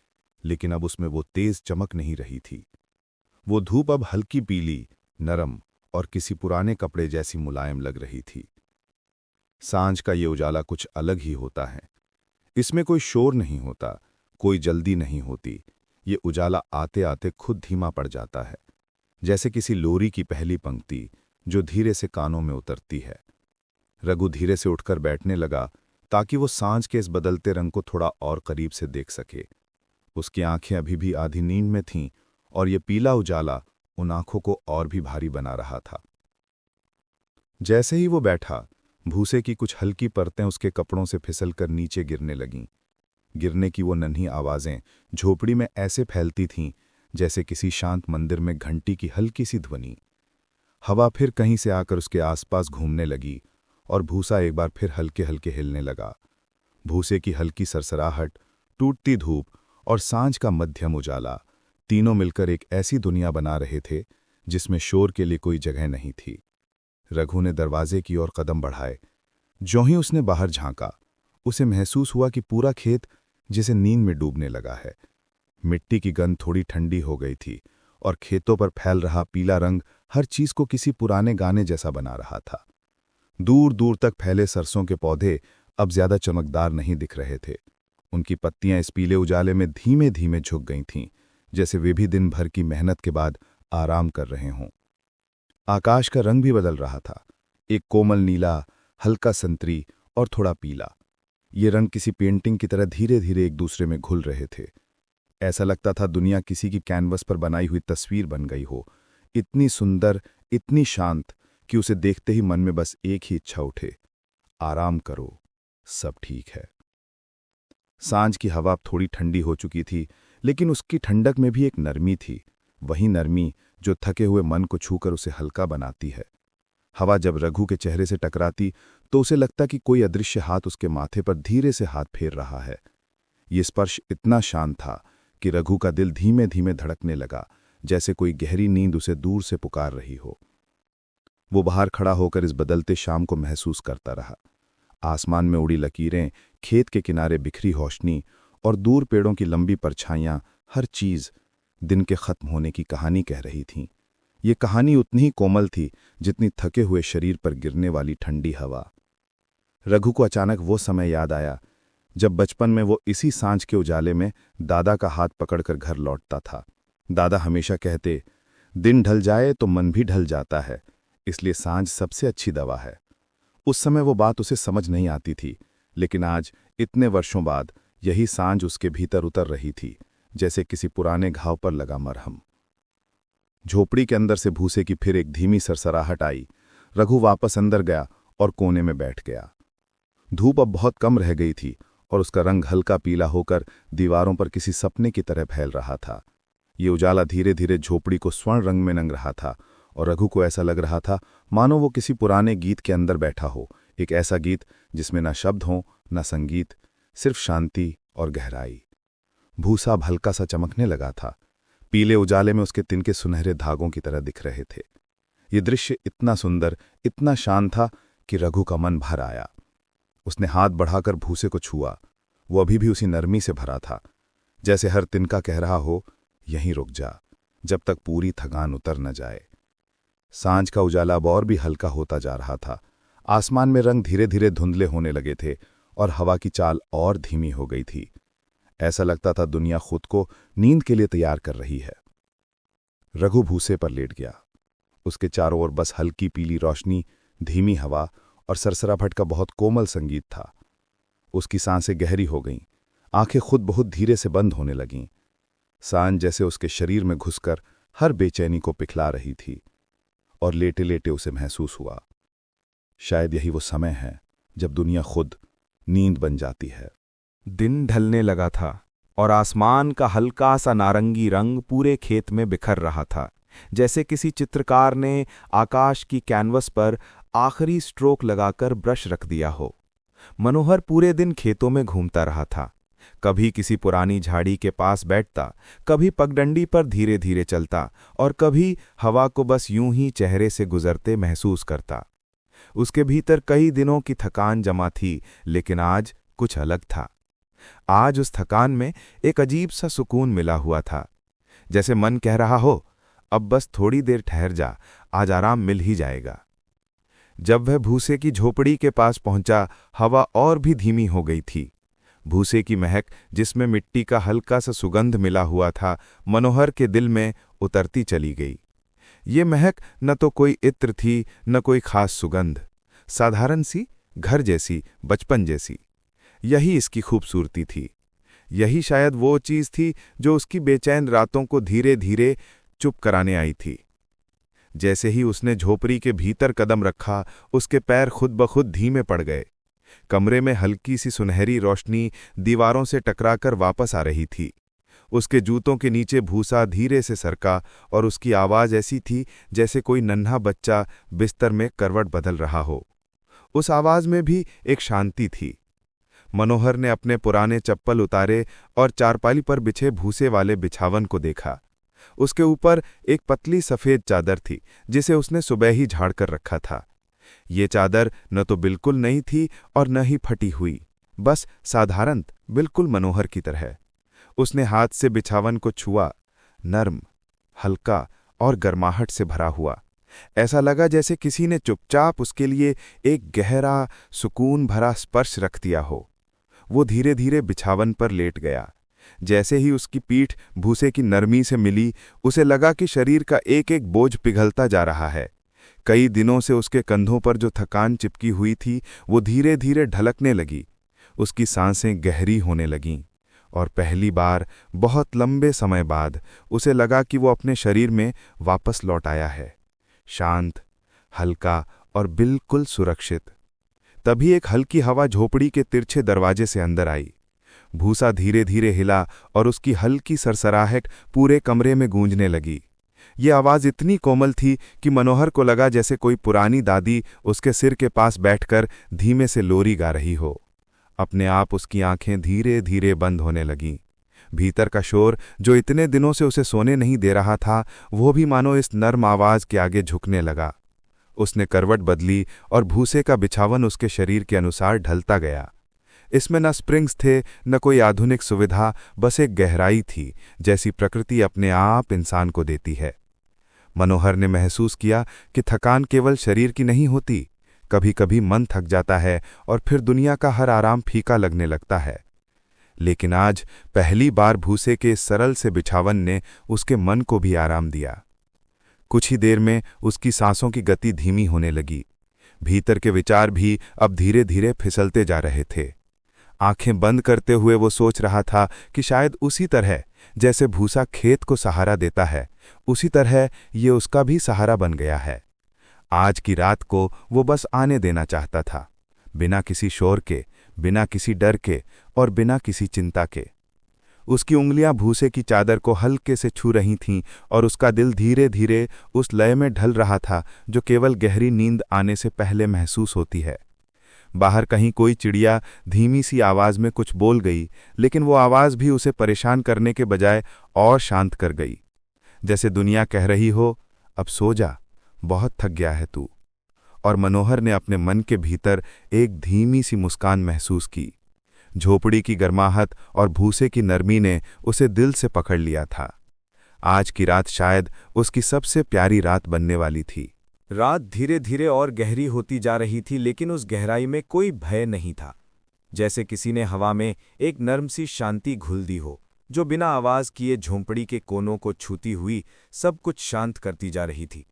लेकिन अब उसमें वो तेज चमक नहीं रही थी। वो धूप अब हल्की पीली, नरम और किसी पुराने कपड़े जैसी मुलायम लग रही थी। सांझ का ये उजाला कुछ अलग ही होता है। इसमें कोई शोर नहीं होता, कोई जल्दी नहीं होती। ये उजाला आते आते खुद धीमा पड़ जाता है, जैसे किसी लोरी की पहली पंक्ति जो धीरे से कानों में उतरती है। रघु धीरे से उठकर बैठने लगा ताकि वो सांझ के इस बदलते रंग को थोड़ा और करीब से देख सके। उसकी आंखें अभी भी आधी नींद में थीं और ये पीला उजाला उन आंखों को और भी भारी बना रहा था। जैसे ही वो बैठा, भूसे की कुछ हल्की परतें उसके कपड़ों से फिसलकर नीचे गिरने लगीं। गिरने की वो नन्ही आवाजें झोपड़ी में ऐसे फैलती थीं जैसे किसी शांत मंदिर में घंटी की हल्की सी ध्वनि। हवा फिर कहीं से आकर उसके आसपास घूमने लगी और भूसा एक बार फिर हल्के हल्के हिलने लगा। भूसे की हल्की सरसराहट, टूटती धूप और सांझ का मध्यम उजाला, तीनों मिलकर एक ऐसी दुनिया बना रहे थे जिसमें शोर के लिए कोई जगह नहीं थी। रघु ने दरवाजे की ओर कदम बढ़ाए। ज्यों ही उसने बाहर झांका, उसे महसूस हुआ कि पूरा खेत जिसे नींद में डूबने लगा है। मिट्टी की गंध थोड़ी ठंडी हो गई थी और खेतों पर फैल रहा पीला रंग हर चीज को किसी पुराने गाने जैसा बना रहा था। दूर दूर तक फैले सरसों के पौधे अब ज्यादा चमकदार नहीं दिख रहे थे। उनकी पत्तियां इस पीले उजाले में धीमे धीमे झुक गई थीं, जैसे वे भी दिन भर की मेहनत के बाद आराम कर रहे हों। आकाश का रंग भी बदल रहा था, एक कोमल नीला, हल्का संतरी और थोड़ा पीला। ये रंग किसी पेंटिंग की तरह धीरे धीरे एक दूसरे में घुल रहे थे। ऐसा लगता था दुनिया किसी की कैनवस पर बनाई हुई तस्वीर बन गई हो, इतनी सुंदर, इतनी शांत कि उसे देखते ही मन में बस एक ही इच्छा उठे, आराम करो, सब ठीक है। सांझ की हवा थोड़ी ठंडी हो चुकी थी, लेकिन उसकी ठंडक में भी एक नरमी थी, वही नरमी जो थके हुए मन को छूकर उसे हल्का बनाती है। हवा जब रघु के चेहरे से टकराती तो उसे लगता कि कोई अदृश्य हाथ उसके माथे पर धीरे से हाथ फेर रहा है। ये स्पर्श इतना शांत था कि रघु का दिल धीमे धीमे धड़कने लगा, जैसे कोई गहरी नींद उसे दूर से पुकार रही हो। वो बाहर खड़ा होकर इस बदलते शाम को महसूस करता रहा। आसमान में उड़ी लकीरें, खेत के किनारे बिखरी रोशनी और दूर पेड़ों की लंबी परछाइयां, हर चीज दिन के खत्म होने की कहानी कह रही थीं। ये कहानी उतनी ही कोमल थी जितनी थके हुए शरीर पर गिरने वाली ठंडी हवा। रघु को अचानक वो समय याद आया जब बचपन में वो इसी सांझ के उजाले में दादा का हाथ पकड़कर घर लौटता था। दादा हमेशा कहते, दिन ढल जाए तो मन भी ढल जाता है, इसलिए सांझ सबसे अच्छी दवा है। उस समय वो बात उसे समझ नहीं आती थी, लेकिन आज इतने वर्षों बाद यही सांझ उसके भीतर उतर रही थी, जैसे किसी पुराने घाव पर लगा मरहम। झोपड़ी के अंदर से भूसे की फिर एक धीमी सरसराहट आई। रघु वापस अंदर गया और कोने में बैठ गया। धूप अब बहुत कम रह गई थी और उसका रंग हल्का पीला होकर दीवारों पर किसी सपने की तरह फैल रहा था। ये उजाला धीरे धीरे झोपड़ी को स्वर्ण रंग में रंग रहा था और रघु को ऐसा लग रहा था मानो वो किसी पुराने गीत के अंदर बैठा हो, एक ऐसा गीत जिसमें न शब्द हों न संगीत, सिर्फ शांति और गहराई। भूसा अब हल्का सा चमकने लगा था। पीले उजाले में उसके तिनके सुनहरे धागों की तरह दिख रहे थे। ये दृश्य इतना सुंदर, इतना शांत था कि रघु का मन भर आया। उसने हाथ बढ़ाकर भूसे को छुआ। वो अभी भी उसी नरमी से भरा था, जैसे हर तिनका कह रहा हो, यहीं रुक जा, जब तक पूरी थकान उतर न जाए। सांझ का उजाला अब और भी हल्का होता जा रहा था। आसमान में रंग धीरे धीरे धुंधले होने लगे थे और हवा की चाल और धीमी हो गई थी। ऐसा लगता था दुनिया खुद को नींद के लिए तैयार कर रही है। रघु भूसे पर लेट गया। उसके चारों ओर बस हल्की पीली रोशनी, धीमी हवा और सरसराभट का बहुत कोमल संगीत था। उसकी सांसें गहरी हो गईं, आंखें खुद बहुत धीरे से बंद होने लगीं। सांझ जैसे उसके शरीर में घुसकर हर बेचैनी को पिघला रही थी और लेटे लेटे उसे महसूस हुआ, शायद यही वो समय है जब दुनिया खुद नींद बन जाती है। दिन ढलने लगा था और आसमान का हल्का सा नारंगी रंग पूरे खेत में बिखर रहा था, जैसे किसी चित्रकार ने आकाश की कैनवस पर आखिरी स्ट्रोक लगाकर ब्रश रख दिया हो। मनोहर पूरे दिन खेतों में घूमता रहा था। कभी किसी पुरानी झाड़ी के पास बैठता, कभी पगडंडी पर धीरे धीरे चलता और कभी हवा को बस यूं ही चेहरे से गुजरते महसूस करता। उसके भीतर कई दिनों की थकान जमा थी, लेकिन आज कुछ अलग था। आज उस थकान में एक अजीब सा सुकून मिला हुआ था, जैसे मन कह रहा हो, अब बस थोड़ी देर ठहर जा, आज आराम मिल ही जाएगा। जब वह भूसे की झोपड़ी के पास पहुंचा, हवा और भी धीमी हो गई थी। भूसे की महक, जिसमें मिट्टी का हल्का सा सुगंध मिला हुआ था, मनोहर के दिल में उतरती चली गई। ये महक न तो कोई इत्र थी, न कोई खास सुगंध, साधारण सी, घर जैसी, बचपन जैसी। यही इसकी खूबसूरती थी। यही शायद वो चीज थी जो उसकी बेचैन रातों को धीरे धीरे चुप कराने आई थी। जैसे ही उसने झोपड़ी के भीतर कदम रखा, उसके पैर खुद ब खुद धीमे पड़ गए। कमरे में हल्की सी सुनहरी रोशनी दीवारों से टकराकर वापस आ रही थी। उसके जूतों के नीचे भूसा धीरे से सरका और उसकी आवाज ऐसी थी जैसे कोई नन्हा बच्चा बिस्तर में करवट बदल रहा हो। उस आवाज में भी एक शांति थी। मनोहर ने अपने पुराने चप्पल उतारे और चारपाली पर बिछे भूसे वाले बिछावन को देखा। उसके ऊपर एक पतली सफेद चादर थी, जिसे उसने सुबह ही झाड़ कर रखा था। ये चादर न तो बिल्कुल नई थी और न ही फटी हुई, बस साधारण, बिल्कुल मनोहर की तरह। उसने हाथ से बिछावन को छुआ, नर्म, हल्का और गर्माहट से भरा हुआ। ऐसा लगा जैसे किसी ने चुपचाप उसके लिए एक गहरा, सुकून भरा स्पर्श रख दिया हो। वो धीरे धीरे बिछावन पर लेट गया। जैसे ही उसकी पीठ भूसे की नरमी से मिली, उसे लगा कि शरीर का एक एक बोझ पिघलता जा रहा है। कई दिनों से उसके कंधों पर जो थकान चिपकी हुई थी, वो धीरे धीरे ढलकने लगी। उसकी सांसें गहरी होने लगीं और पहली बार बहुत लंबे समय बाद उसे लगा कि वो अपने शरीर में वापस लौट आया है, शांत, हल्का और बिल्कुल सुरक्षित। तभी एक हल्की हवा झोपड़ी के तिरछे दरवाजे से अंदर आई। भूसा धीरे धीरे हिला और उसकी हल्की सरसराहट पूरे कमरे में गूंजने लगी। ये आवाज इतनी कोमल थी कि मनोहर को लगा जैसे कोई पुरानी दादी उसके सिर के पास बैठकर धीमे से लोरी गा रही हो। अपने आप उसकी आंखें धीरे धीरे बंद होने लगीं। भीतर का शोर, जो इतने दिनों से उसे सोने नहीं दे रहा था, वो भी मानो इस नर्म आवाज के आगे झुकने लगा। उसने करवट बदली और भूसे का बिछावन उसके शरीर के अनुसार ढलता गया। इसमें न स्प्रिंग्स थे, न कोई आधुनिक सुविधा, बस एक गहराई थी जैसी प्रकृति अपने आप इंसान को देती है। मनोहर ने महसूस किया कि थकान केवल शरीर की नहीं होती, कभी कभी मन थक जाता है और फिर दुनिया का हर आराम फीका लगने लगता है। लेकिन आज पहली बार भूसे के इस सरल से बिछावन ने उसके मन को भी आराम दिया। कुछ ही देर में उसकी सांसों की गति धीमी होने लगी। भीतर के विचार भी अब धीरे धीरे फिसलते जा रहे थे। आंखें बंद करते हुए वो सोच रहा था कि शायद उसी तरह जैसे भूसा खेत को सहारा देता है, उसी तरह ये उसका भी सहारा बन गया है। आज की रात को वो बस आने देना चाहता था, बिना किसी शोर के, बिना किसी डर के और बिना किसी चिंता के। उसकी उंगलियां भूसे की चादर को हल्के से छू रही थीं और उसका दिल धीरे धीरे उस लय में ढल रहा था जो केवल गहरी नींद आने से पहले महसूस होती है। बाहर कहीं कोई चिड़िया धीमी सी आवाज में कुछ बोल गई, लेकिन वो आवाज भी उसे परेशान करने के बजाय और शांत कर गई, जैसे दुनिया कह रही हो, अब सो जा, बहुत थक गया है तू। और मनोहर ने अपने मन के भीतर एक धीमी सी मुस्कान महसूस की। झोपड़ी की गर्माहट और भूसे की नरमी ने उसे दिल से पकड़ लिया था। आज की रात शायद उसकी सबसे प्यारी रात बनने वाली थी। रात धीरे धीरे और गहरी होती जा रही थी, लेकिन उस गहराई में कोई भय नहीं था। जैसे किसी ने हवा में एक नर्म सी शांति घुल दी हो, जो बिना आवाज किए झोंपड़ी के कोनों को छूती हुई सब कुछ शांत करती जा रही थी।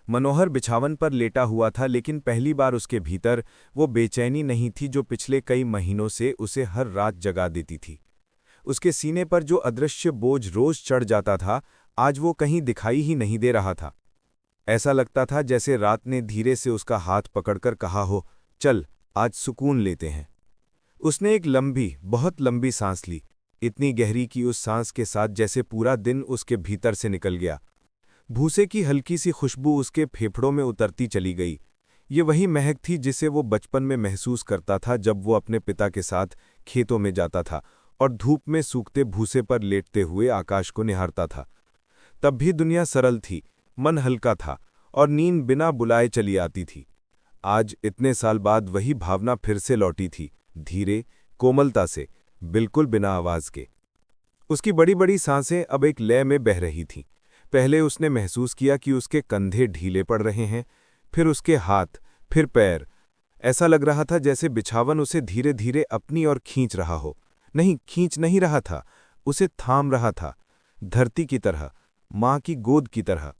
मनोहर बिछावन पर लेटा हुआ था, लेकिन पहली बार उसके भीतर वो बेचैनी नहीं थी जो पिछले कई महीनों से उसे हर रात जगा देती थी। उसके सीने पर जो अदृश्य बोझ रोज चढ़ जाता था, आज वो कहीं दिखाई ही नहीं दे रहा था। ऐसा लगता था जैसे रात ने धीरे से उसका हाथ पकड़कर कहा हो, चल आज सुकून लेते हैं। उसने एक लंबी, बहुत लंबी सांस ली, इतनी गहरी कि उस सांस के साथ जैसे पूरा दिन उसके भीतर से निकल गया। भूसे की हल्की सी खुशबू उसके फेफड़ों में उतरती चली गई। ये वही महक थी जिसे वो बचपन में महसूस करता था जब वो अपने पिता के साथ खेतों में जाता था और धूप में सूखते भूसे पर लेटते हुए आकाश को निहारता था। तब भी दुनिया सरल थी, मन हल्का था और नींद बिना बुलाए चली आती थी। आज इतने साल बाद वही भावना फिर से लौटी थी, धीरे, कोमलता से, बिल्कुल बिना आवाज के। उसकी बड़ी बड़ी सांसें अब एक लय में बह रही थीं। पहले उसने महसूस किया कि उसके कंधे ढीले पड़ रहे हैं, फिर उसके हाथ, फिर पैर। ऐसा लग रहा था जैसे बिछावन उसे धीरे धीरे अपनी ओर खींच रहा हो। नहीं, खींच नहीं रहा था, उसे थाम रहा था, धरती की तरह, माँ की गोद की तरह।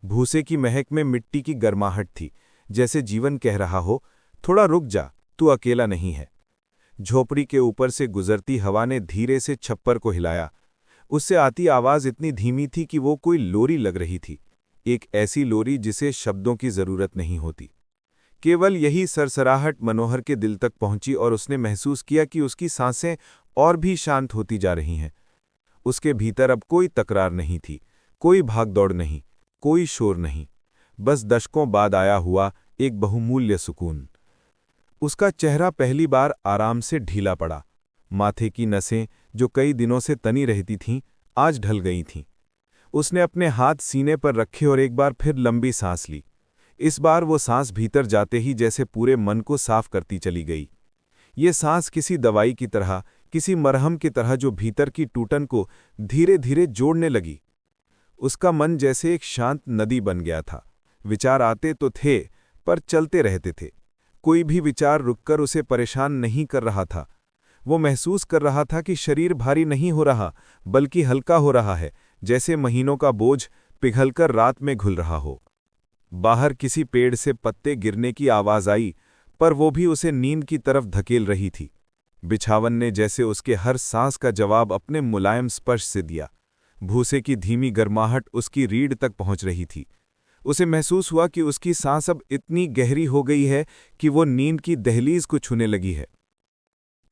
भूसे की महक में मिट्टी की गर्माहट थी, जैसे जीवन कह रहा हो, थोड़ा रुक जा, तू अकेला नहीं है। झोपड़ी के ऊपर से गुजरती हवा ने धीरे से छप्पर को हिलाया। उससे आती आवाज इतनी धीमी थी कि वो कोई लोरी लग रही थी, एक ऐसी लोरी जिसे शब्दों की जरूरत नहीं होती। केवल यही सरसराहट मनोहर के दिल तक पहुंची और उसने महसूस किया कि उसकी सांसें और भी शांत होती जा रही हैं। उसके भीतर अब कोई तकरार नहीं थी, कोई भागदौड़ नहीं, कोई शोर नहीं, बस दशकों बाद आया हुआ एक बहुमूल्य सुकून। उसका चेहरा पहली बार आराम से ढीला पड़ा। माथे की नसें जो कई दिनों से तनी रहती थीं, आज ढल गई थीं। उसने अपने हाथ सीने पर रखे और एक बार फिर लंबी सांस ली। इस बार वो सांस भीतर जाते ही जैसे पूरे मन को साफ करती चली गई। ये सांस किसी दवाई की तरह, किसी मरहम की तरह जो भीतर की टूटन को धीरे धीरे जोड़ने लगी। उसका मन जैसे एक शांत नदी बन गया था। विचार आते तो थे, पर चलते रहते थे। कोई भी विचार रुककर उसे परेशान नहीं कर रहा था। वो महसूस कर रहा था कि शरीर भारी नहीं हो रहा, बल्कि हल्का हो रहा है, जैसे महीनों का बोझ पिघलकर रात में घुल रहा हो। बाहर किसी पेड़ से पत्ते गिरने की आवाज आई, पर वो भी उसे नींद की तरफ धकेल रही थी। बिछावन ने जैसे उसके हर सांस का जवाब अपने मुलायम स्पर्श से दिया। भूसे की धीमी गर्माहट उसकी रीढ़ तक पहुंच रही थी। उसे महसूस हुआ कि उसकी सांस अब इतनी गहरी हो गई है कि वो नींद की दहलीज को छूने लगी है।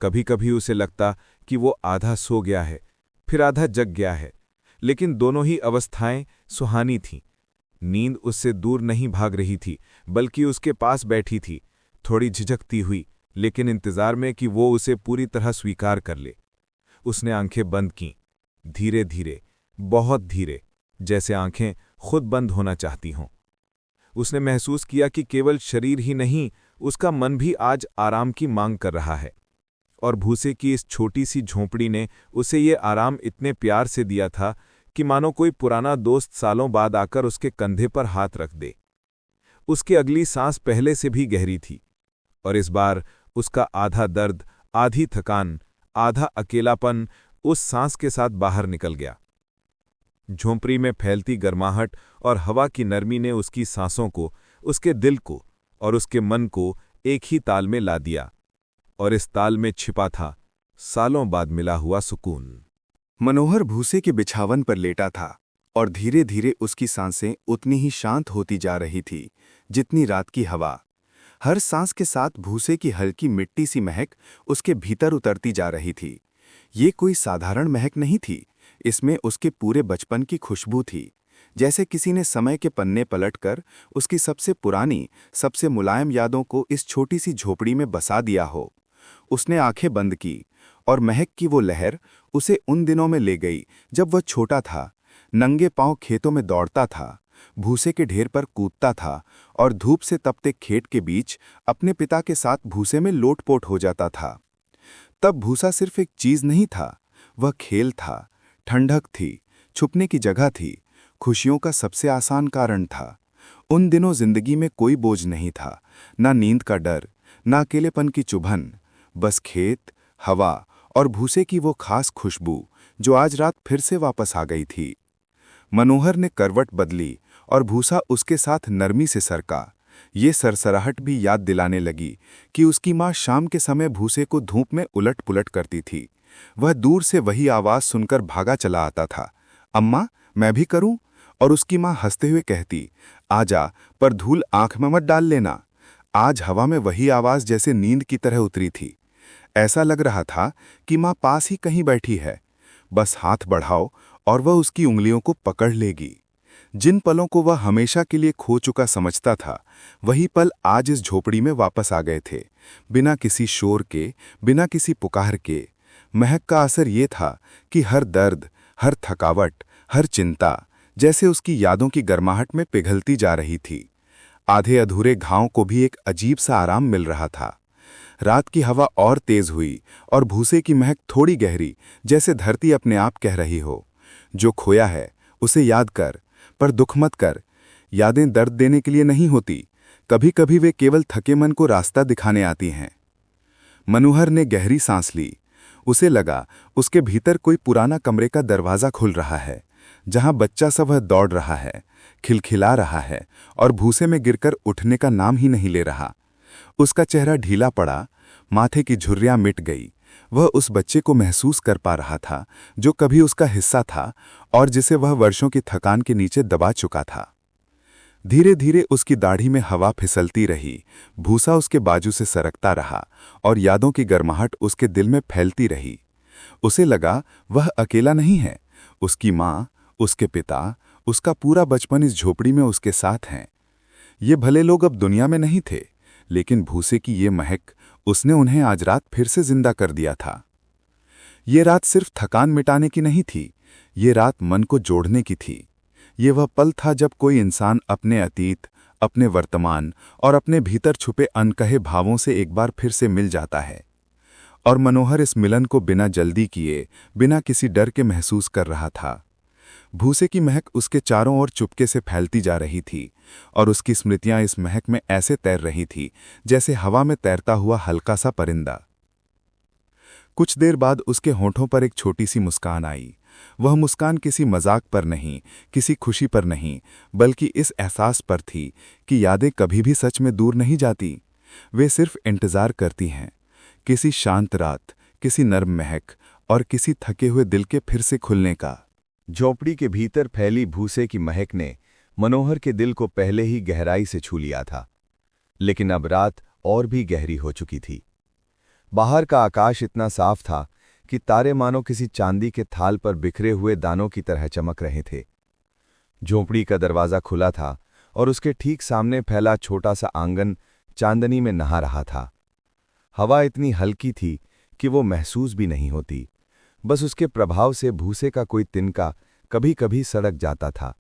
कभी कभी उसे लगता कि वो आधा सो गया है, फिर आधा जग गया है, लेकिन दोनों ही अवस्थाएं सुहानी थीं। नींद उससे दूर नहीं भाग रही थी, बल्कि उसके पास बैठी थी, थोड़ी झिझकती हुई, लेकिन इंतजार में कि वो उसे पूरी तरह स्वीकार कर ले। उसने आंखें बंद कीं, धीरे धीरे, बहुत धीरे, जैसे आंखें खुद बंद होना चाहती हों। उसने महसूस किया कि केवल शरीर ही नहीं, उसका मन भी आज आराम की मांग कर रहा है। और भूसे की इस छोटी सी झोंपड़ी ने उसे ये आराम इतने प्यार से दिया था कि मानो कोई पुराना दोस्त सालों बाद आकर उसके कंधे पर हाथ रख दे। उसकी अगली सांस पहले से भी गहरी थी, और इस बार उसका आधा दर्द, आधी थकान, आधा अकेलापन उस सांस के साथ बाहर निकल गया। झोंपड़ी में फैलती गर्माहट और हवा की नरमी ने उसकी सांसों को, उसके दिल को और उसके मन को एक ही ताल में ला दिया, और इस ताल में छिपा था सालों बाद मिला हुआ सुकून। मनोहर भूसे के बिछावन पर लेटा था और धीरे धीरे उसकी सांसें उतनी ही शांत होती जा रही थी जितनी रात की हवा। हर सांस के साथ भूसे की हल्की मिट्टी सी महक उसके भीतर उतरती जा रही थी। ये कोई साधारण महक नहीं थी, इसमें उसके पूरे बचपन की खुशबू थी, जैसे किसी ने समय के पन्ने पलटकर उसकी सबसे पुरानी, सबसे मुलायम यादों को इस छोटी सी झोपड़ी में बसा दिया हो। उसने आंखें बंद की और महक की वो लहर उसे उन दिनों में ले गई जब वह छोटा था, नंगे पांव खेतों में दौड़ता था, भूसे के ढेर पर कूदता था और धूप से तपते खेत के बीच अपने पिता के साथ भूसे में लोटपोट हो जाता था। तब भूसा सिर्फ एक चीज नहीं था, वह खेल था, ठंडक थी, छुपने की जगह थी, खुशियों का सबसे आसान कारण था। उन दिनों जिंदगी में कोई बोझ नहीं था, ना नींद का डर, ना अकेलेपन की चुभन, बस खेत, हवा और भूसे की वो खास खुशबू जो आज रात फिर से वापस आ गई थी। मनोहर ने करवट बदली और भूसा उसके साथ नरमी से सरका। ये सरसराहट भी याद दिलाने लगी कि उसकी माँ शाम के समय भूसे को धूप में उलट पुलट करती थी। वह दूर से वही आवाज सुनकर भागा चला आता था, अम्मा मैं भी करूं? और उसकी माँ हंसते हुए कहती, आजा, पर धूल आंख में मत डाल लेना। आज हवा में वही आवाज जैसे नींद की तरह उतरी थी। ऐसा लग रहा था कि माँ पास ही कहीं बैठी है, बस हाथ बढ़ाओ और वह उसकी उंगलियों को पकड़ लेगी। जिन पलों को वह हमेशा के लिए खो चुका समझता था, वही पल आज इस झोपड़ी में वापस आ गए थे, बिना किसी शोर के, बिना किसी पुकार के। महक का असर ये था कि हर दर्द, हर थकावट, हर चिंता जैसे उसकी यादों की गर्माहट में पिघलती जा रही थी। आधे अधूरे घावों को भी एक अजीब सा आराम मिल रहा था। रात की हवा और तेज हुई और भूसे की महक थोड़ी गहरी, जैसे धरती अपने आप कह रही हो, जो खोया है उसे याद कर, पर दुख मत कर। यादें दर्द देने के लिए नहीं होती, कभी कभी वे केवल थके मन को रास्ता दिखाने आती हैं। मनोहर ने गहरी सांस ली। उसे लगा उसके भीतर कोई पुराना कमरे का दरवाज़ा खुल रहा है, जहां बच्चा सा वह दौड़ रहा है, खिलखिला रहा है और भूसे में गिरकर उठने का नाम ही नहीं ले रहा। उसका चेहरा ढीला पड़ा, माथे की झुर्रियां मिट गई। वह उस बच्चे को महसूस कर पा रहा था जो कभी उसका हिस्सा था और जिसे वह वर्षों की थकान के नीचे दबा चुका था। धीरे धीरे उसकी दाढ़ी में हवा फिसलती रही, भूसा उसके बाजू से सरकता रहा और यादों की गर्माहट उसके दिल में फैलती रही। उसे लगा वह अकेला नहीं है, उसकी माँ, उसके पिता, उसका पूरा बचपन इस झोपड़ी में उसके साथ हैं। ये भले लोग अब दुनिया में नहीं थे, लेकिन भूसे की ये महक, उसने उन्हें आज रात फिर से जिंदा कर दिया था। ये रात सिर्फ थकान मिटाने की नहीं थी, ये रात मन को जोड़ने की थी। ये वह पल था जब कोई इंसान अपने अतीत, अपने वर्तमान और अपने भीतर छुपे अनकहे भावों से एक बार फिर से मिल जाता है। और मनोहर इस मिलन को बिना जल्दी किए, बिना किसी डर के महसूस कर रहा था। भूसे की महक उसके चारों ओर चुपके से फैलती जा रही थी और उसकी स्मृतियां इस महक में ऐसे तैर रही थी जैसे हवा में तैरता हुआ हल्का सा परिंदा। कुछ देर बाद उसके होंठों पर एक छोटी सी मुस्कान आई। वह मुस्कान किसी मजाक पर नहीं, किसी खुशी पर नहीं, बल्कि इस एहसास पर थी कि यादें कभी भी सच में दूर नहीं जाती। वे सिर्फ इंतजार करती हैं, किसी शांत रात, किसी नर्म महक और किसी थके हुए दिल के फिर से खुलने का। झोपड़ी के भीतर फैली भूसे की महक ने मनोहर के दिल को पहले ही गहराई से छू लिया था, लेकिन अब रात और भी गहरी हो चुकी थी। बाहर का आकाश इतना साफ था कि तारे मानो किसी चांदी के थाल पर बिखरे हुए दानों की तरह चमक रहे थे। झोपड़ी का दरवाज़ा खुला था और उसके ठीक सामने फैला छोटा सा आंगन चांदनी में नहा रहा था। हवा इतनी हल्की थी कि वो महसूस भी नहीं होती, बस उसके प्रभाव से भूसे का कोई तिनका कभी कभी सड़क जाता था।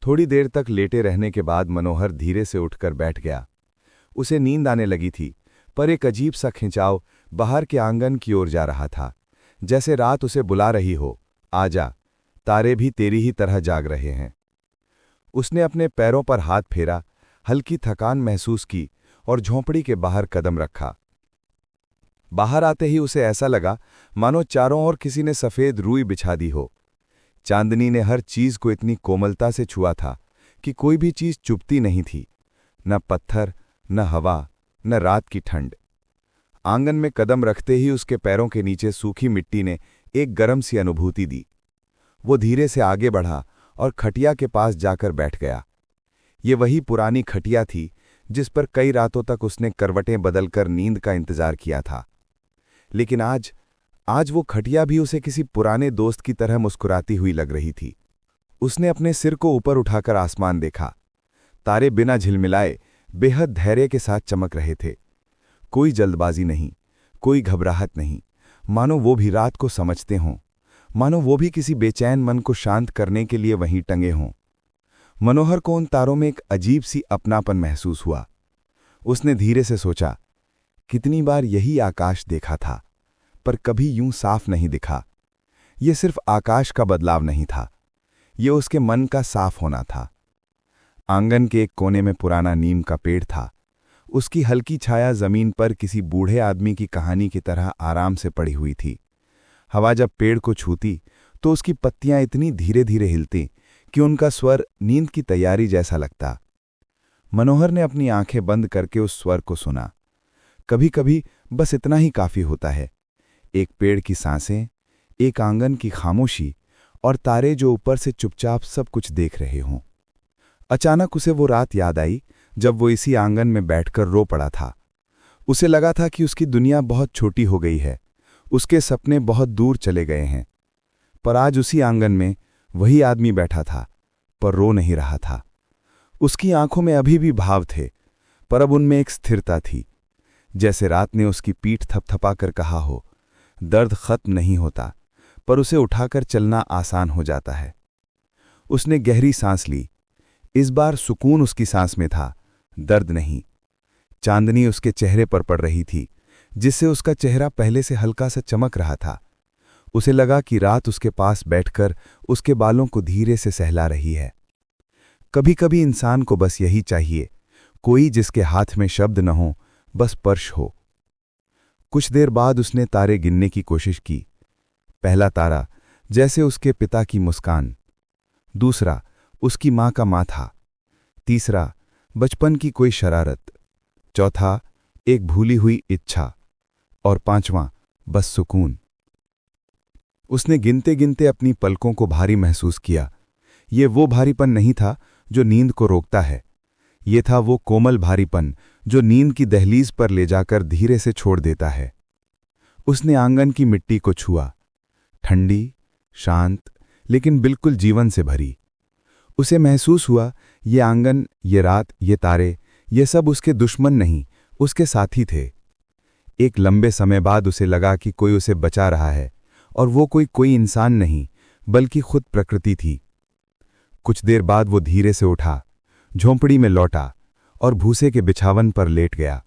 थोड़ी देर तक लेटे रहने के बाद मनोहर धीरे से उठकर बैठ गया। उसे नींद आने लगी थी, पर एक अजीब सा खिंचाव बाहर के आंगन की ओर जा रहा था, जैसे रात उसे बुला रही हो, आजा, तारे भी तेरी ही तरह जाग रहे हैं। उसने अपने पैरों पर हाथ फेरा, हल्की थकान महसूस की और झोंपड़ी के बाहर कदम रखा। बाहर आते ही उसे ऐसा लगा मानो चारों ओर किसी ने सफेद रुई बिछा दी हो। चांदनी ने हर चीज को इतनी कोमलता से छुआ था कि कोई भी चीज चुभती नहीं थी, न पत्थर, न हवा, न रात की ठंड। आंगन में कदम रखते ही उसके पैरों के नीचे सूखी मिट्टी ने एक गर्म सी अनुभूति दी। वो धीरे से आगे बढ़ा और खटिया के पास जाकर बैठ गया। ये वही पुरानी खटिया थी जिस पर कई रातों तक उसने करवटें बदलकर नींद का इंतजार किया था। लेकिन आज वो खटिया भी उसे किसी पुराने दोस्त की तरह मुस्कुराती हुई लग रही थी। उसने अपने सिर को ऊपर उठाकर आसमान देखा। तारे बिना झिलमिलाए बेहद धैर्य के साथ चमक रहे थे। कोई जल्दबाजी नहीं, कोई घबराहट नहीं, मानो वो भी रात को समझते हों, मानो वो भी किसी बेचैन मन को शांत करने के लिए वहीं टंगे हों। मनोहर को उन तारों में एक अजीब सी अपनापन महसूस हुआ। उसने धीरे से सोचा, कितनी बार यही आकाश देखा था, पर कभी यूं साफ नहीं दिखा। ये सिर्फ आकाश का बदलाव नहीं था, ये उसके मन का साफ होना था। आंगन के एक कोने में पुराना नीम का पेड़ था। उसकी हल्की छाया जमीन पर किसी बूढ़े आदमी की कहानी की तरह आराम से पड़ी हुई थी। हवा जब पेड़ को छूती तो उसकी पत्तियां इतनी धीरे धीरे हिलती कि उनका स्वर नींद की तैयारी जैसा लगता। मनोहर ने अपनी आंखें बंद करके उस स्वर को सुना। कभी कभी बस इतना ही काफी होता है, एक पेड़ की सांसें, एक आंगन की खामोशी और तारे जो ऊपर से चुपचाप सब कुछ देख रहे हों। अचानक उसे वो रात याद आई जब वो इसी आंगन में बैठकर रो पड़ा था। उसे लगा था कि उसकी दुनिया बहुत छोटी हो गई है, उसके सपने बहुत दूर चले गए हैं। पर आज उसी आंगन में वही आदमी बैठा था, पर रो नहीं रहा था। उसकी आंखों में अभी भी भाव थे, पर अब उनमें एक स्थिरता थी, जैसे रात ने उसकी पीठ थपथपाकर कहा हो, दर्द खत्म नहीं होता, पर उसे उठाकर चलना आसान हो जाता है। उसने गहरी सांस ली। इस बार सुकून उसकी सांस में था, दर्द नहीं। चांदनी उसके चेहरे पर पड़ रही थी, जिससे उसका चेहरा पहले से हल्का सा चमक रहा था। उसे लगा कि रात उसके पास बैठकर उसके बालों को धीरे से सहला रही है। कभी कभी इंसान को बस यही चाहिए, कोई जिसके हाथ में शब्द न हो, बस स्पर्श हो। कुछ देर बाद उसने तारे गिनने की कोशिश की। पहला तारा जैसे उसके पिता की मुस्कान, दूसरा उसकी मां का माथा, तीसरा बचपन की कोई शरारत, चौथा एक भूली हुई इच्छा और पांचवां बस सुकून। उसने गिनते गिनते अपनी पलकों को भारी महसूस किया। ये वो भारीपन नहीं था जो नींद को रोकता है, ये था वो कोमल भारीपन जो नींद की दहलीज पर ले जाकर धीरे से छोड़ देता है। उसने आंगन की मिट्टी को छुआ, ठंडी, शांत, लेकिन बिल्कुल जीवन से भरी। उसे महसूस हुआ ये आंगन, ये रात, ये तारे, ये सब उसके दुश्मन नहीं, उसके साथी थे। एक लंबे समय बाद उसे लगा कि कोई उसे बचा रहा है, और वो कोई इंसान नहीं, बल्कि खुद प्रकृति थी। कुछ देर बाद वो धीरे से उठा, झोंपड़ी में लौटा और भूसे के बिछावन पर लेट गया।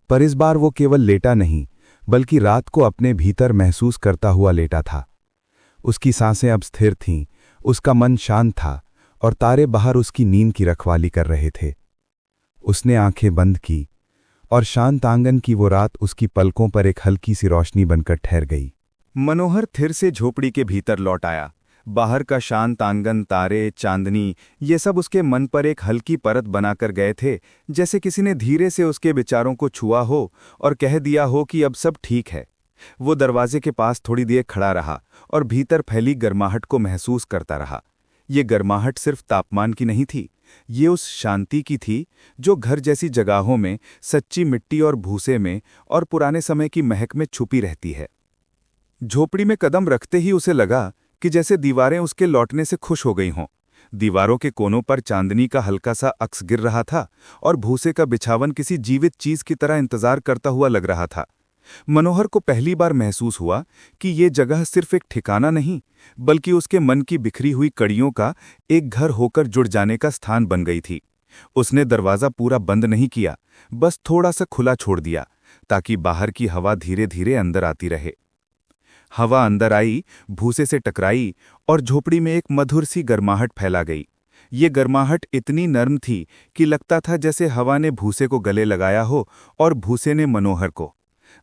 पर इस बार वो केवल लेटा नहीं, बल्कि रात को अपने भीतर महसूस करता हुआ लेटा था। उसकी सांसें अब स्थिर थीं, उसका मन शांत था और तारे बाहर उसकी नींद की रखवाली कर रहे थे। उसने आंखें बंद की और शांत आंगन की वो रात उसकी पलकों पर एक हल्की सी रोशनी बनकर ठहर गई। मनोहर फिर से झोपड़ी के भीतर लौट आया। बाहर का शांत आंगन, तारे, चांदनी, ये सब उसके मन पर एक हल्की परत बनाकर गए थे, जैसे किसी ने धीरे से उसके विचारों को छुआ हो और कह दिया हो कि अब सब ठीक है। वो दरवाजे के पास थोड़ी देर खड़ा रहा और भीतर फैली गर्माहट को महसूस करता रहा। ये गर्माहट सिर्फ तापमान की नहीं थी, ये उस शांति की थी जो घर जैसी जगहों में, सच्ची मिट्टी और भूसे में और पुराने समय की महक में छुपी रहती है। झोपड़ी में कदम रखते ही उसे लगा कि जैसे दीवारें उसके लौटने से खुश हो गई हों। दीवारों के कोनों पर चांदनी का हल्का सा अक्स गिर रहा था और भूसे का बिछावन किसी जीवित चीज की तरह इंतजार करता हुआ लग रहा था। मनोहर को पहली बार महसूस हुआ कि ये जगह सिर्फ एक ठिकाना नहीं, बल्कि उसके मन की बिखरी हुई कड़ियों का एक घर होकर जुड़ जाने का स्थान बन गई थी। उसने दरवाजा पूरा बंद नहीं किया, बस थोड़ा सा खुला छोड़ दिया, ताकि बाहर की हवा धीरे धीरे अंदर आती रहे। हवा अंदर आई, भूसे से टकराई और झोपड़ी में एक मधुर सी गर्माहट फैला गई। ये गर्माहट इतनी नर्म थी कि लगता था जैसे हवा ने भूसे को गले लगाया हो और भूसे ने मनोहर को।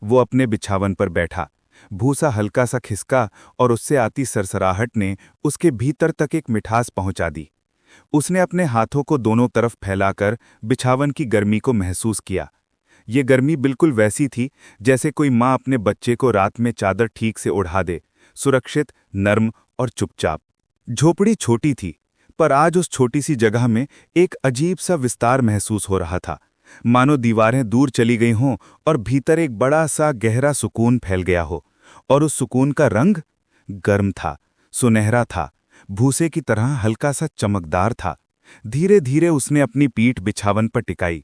वो अपने बिछावन पर बैठा, भूसा हल्का सा खिसका और उससे आती सरसराहट ने उसके भीतर तक एक मिठास पहुंचा दी। उसने अपने हाथों को दोनों तरफ फैलाकर बिछावन की गर्मी को महसूस किया। ये गर्मी बिल्कुल वैसी थी जैसे कोई माँ अपने बच्चे को रात में चादर ठीक से ओढ़ा दे, सुरक्षित, नर्म और चुपचाप। झोपड़ी छोटी थी, पर आज उस छोटी सी जगह में एक अजीब सा विस्तार महसूस हो रहा था, मानो दीवारें दूर चली गई हों और भीतर एक बड़ा सा गहरा सुकून फैल गया हो। और उस सुकून का रंग गर्म था, सुनहरा था, भूसे की तरह हल्का सा चमकदार था। धीरे धीरे उसने अपनी पीठ बिछावन पर टिकाई।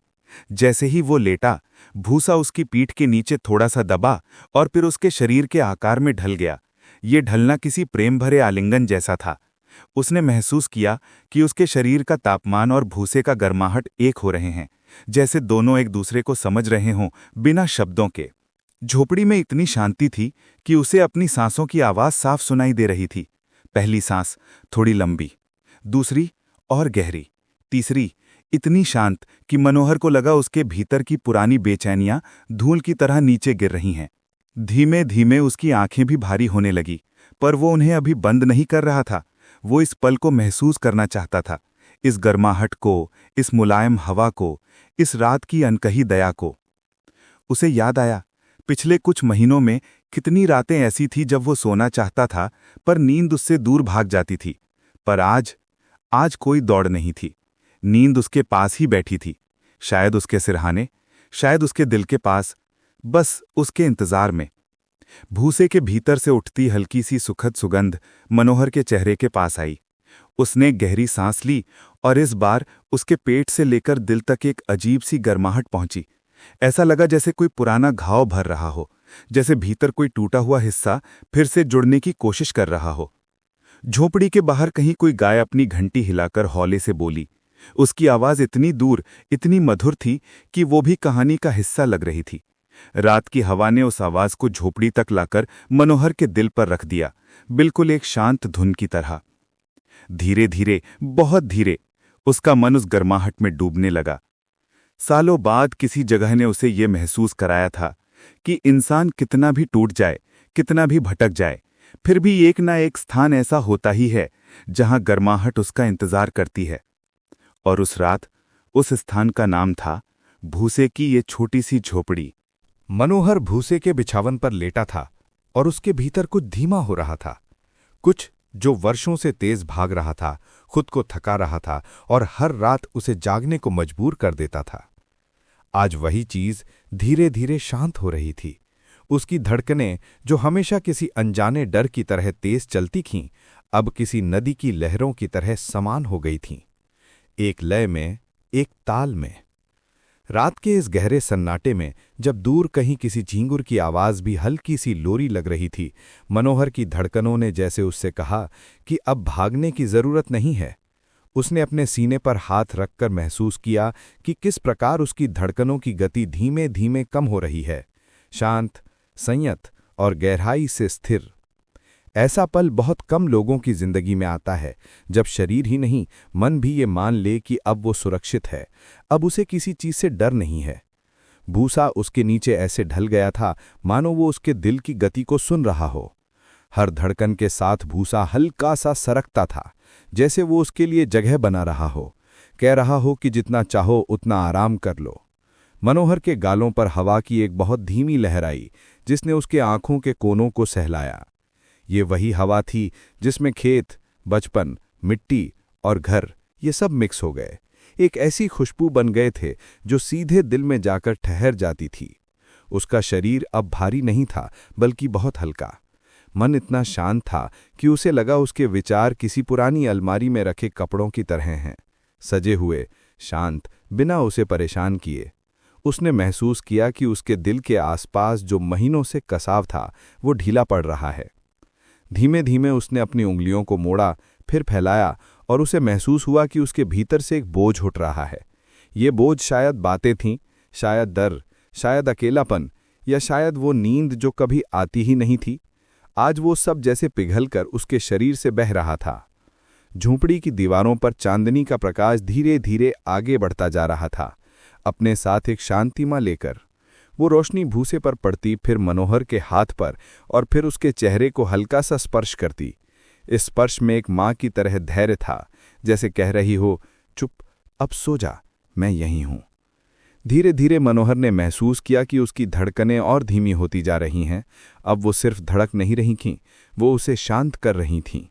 जैसे ही वो लेटा, भूसा उसकी पीठ के नीचे थोड़ा सा दबा और फिर उसके शरीर के आकार में ढल गया। ये ढलना किसी प्रेम भरे आलिंगन जैसा था। उसने महसूस किया कि उसके शरीर का तापमान और भूसे का गर्माहट एक हो रहे हैं, जैसे दोनों एक दूसरे को समझ रहे हों बिना शब्दों के। झोपड़ी में इतनी शांति थी कि उसे अपनी सांसों की आवाज साफ सुनाई दे रही थी। पहली सांस थोड़ी लंबी, दूसरी और गहरी, तीसरी इतनी शांत कि मनोहर को लगा उसके भीतर की पुरानी बेचैनियां धूल की तरह नीचे गिर रही हैं। धीमे धीमे उसकी आंखें भी भारी होने लगी, पर वो उन्हें अभी बंद नहीं कर रहा था। वो इस पल को महसूस करना चाहता था, इस गर्माहट को, इस मुलायम हवा को, इस रात की अनकही दया को। उसे याद आया, पिछले कुछ महीनों में कितनी रातें ऐसी थी जब वो सोना चाहता था पर नींद उससे दूर भाग जाती थी। पर आज कोई दौड़ नहीं थी। नींद उसके पास ही बैठी थी, शायद उसके सिरहाने, शायद उसके दिल के पास, बस उसके इंतजार में। भूसे के भीतर से उठती हल्की सी सुखद सुगंध मनोहर के चेहरे के पास आई। उसने गहरी सांस ली और इस बार उसके पेट से लेकर दिल तक एक अजीब सी गर्माहट पहुंची। ऐसा लगा जैसे कोई पुराना घाव भर रहा हो, जैसे भीतर कोई टूटा हुआ हिस्सा फिर से जुड़ने की कोशिश कर रहा हो। झोपड़ी के बाहर कहीं कोई गाय अपनी घंटी हिलाकर हौले से बोली। उसकी आवाज इतनी दूर, इतनी मधुर थी कि वो भी कहानी का हिस्सा लग रही थी। रात की हवा ने उस आवाज को झोपड़ी तक लाकर मनोहर के दिल पर रख दिया, बिल्कुल एक शांत धुन की तरह। धीरे धीरे, बहुत धीरे, उसका मन उस गर्माहट में डूबने लगा। सालों बाद किसी जगह ने उसे ये महसूस कराया था कि इंसान कितना भी टूट जाए, कितना भी भटक जाए, फिर भी एक ना एक स्थान ऐसा होता ही है जहां गर्माहट उसका इंतजार करती है। और उस रात उस स्थान का नाम था भूसे की ये छोटी सी झोपड़ी। मनोहर भूसे के बिछावन पर लेटा था और उसके भीतर कुछ धीमा हो रहा था, कुछ जो वर्षों से तेज भाग रहा था, खुद को थका रहा था और हर रात उसे जागने को मजबूर कर देता था। आज वही चीज धीरे धीरे शांत हो रही थी। उसकी धड़कनें, जो हमेशा किसी अनजाने डर की तरह तेज चलती थीं, अब किसी नदी की लहरों की तरह समान हो गई थीं, एक लय में, एक ताल में। रात के इस गहरे सन्नाटे में जब दूर कहीं किसी झींगुर की आवाज भी हल्की सी लोरी लग रही थी, मनोहर की धड़कनों ने जैसे उससे कहा कि अब भागने की जरूरत नहीं है। उसने अपने सीने पर हाथ रखकर महसूस किया कि किस प्रकार उसकी धड़कनों की गति धीमे धीमे कम हो रही है, शांत, संयत और गहराई से स्थिर। ऐसा पल बहुत कम लोगों की जिंदगी में आता है जब शरीर ही नहीं, मन भी ये मान ले कि अब वो सुरक्षित है, अब उसे किसी चीज से डर नहीं है। भूसा उसके नीचे ऐसे ढल गया था मानो वो उसके दिल की गति को सुन रहा हो। हर धड़कन के साथ भूसा हल्का सा सरकता था, जैसे वो उसके लिए जगह बना रहा हो, कह रहा हो कि जितना चाहो उतना आराम कर लो। मनोहर के गालों पर हवा की एक बहुत धीमी लहर आई, जिसने उसके आंखों के कोनों को सहलाया। ये वही हवा थी जिसमें खेत, बचपन, मिट्टी और घर ये सब मिक्स हो गए, एक ऐसी खुशबू बन गए थे जो सीधे दिल में जाकर ठहर जाती थी। उसका शरीर अब भारी नहीं था, बल्कि बहुत हल्का। मन इतना शांत था कि उसे लगा उसके विचार किसी पुरानी अलमारी में रखे कपड़ों की तरह हैं, सजे हुए, शांत, बिना उसे परेशान किए। उसने महसूस किया कि उसके दिल के आसपास जो महीनों से कसाव था वो ढीला पड़ रहा है। धीमे धीमे उसने अपनी उंगलियों को मोड़ा, फिर फैलाया और उसे महसूस हुआ कि उसके भीतर से एक बोझ उठ रहा है। ये बोझ शायद बातें थीं, शायद डर, शायद अकेलापन, या शायद वो नींद जो कभी आती ही नहीं थी। आज वो सब जैसे पिघलकर उसके शरीर से बह रहा था। झोंपड़ी की दीवारों पर चांदनी का प्रकाश धीरे धीरे आगे बढ़ता जा रहा था, अपने साथ एक शांतिमा लेकर। वो रोशनी भूसे पर पड़ती, फिर मनोहर के हाथ पर और फिर उसके चेहरे को हल्का सा स्पर्श करती। इस स्पर्श में एक माँ की तरह धैर्य था, जैसे कह रही हो, चुप, अब सो जा, मैं यहीं हूं। धीरे धीरे मनोहर ने महसूस किया कि उसकी धड़कनें और धीमी होती जा रही हैं। अब वो सिर्फ धड़क नहीं रही थीं, वो उसे शांत कर रही थीं।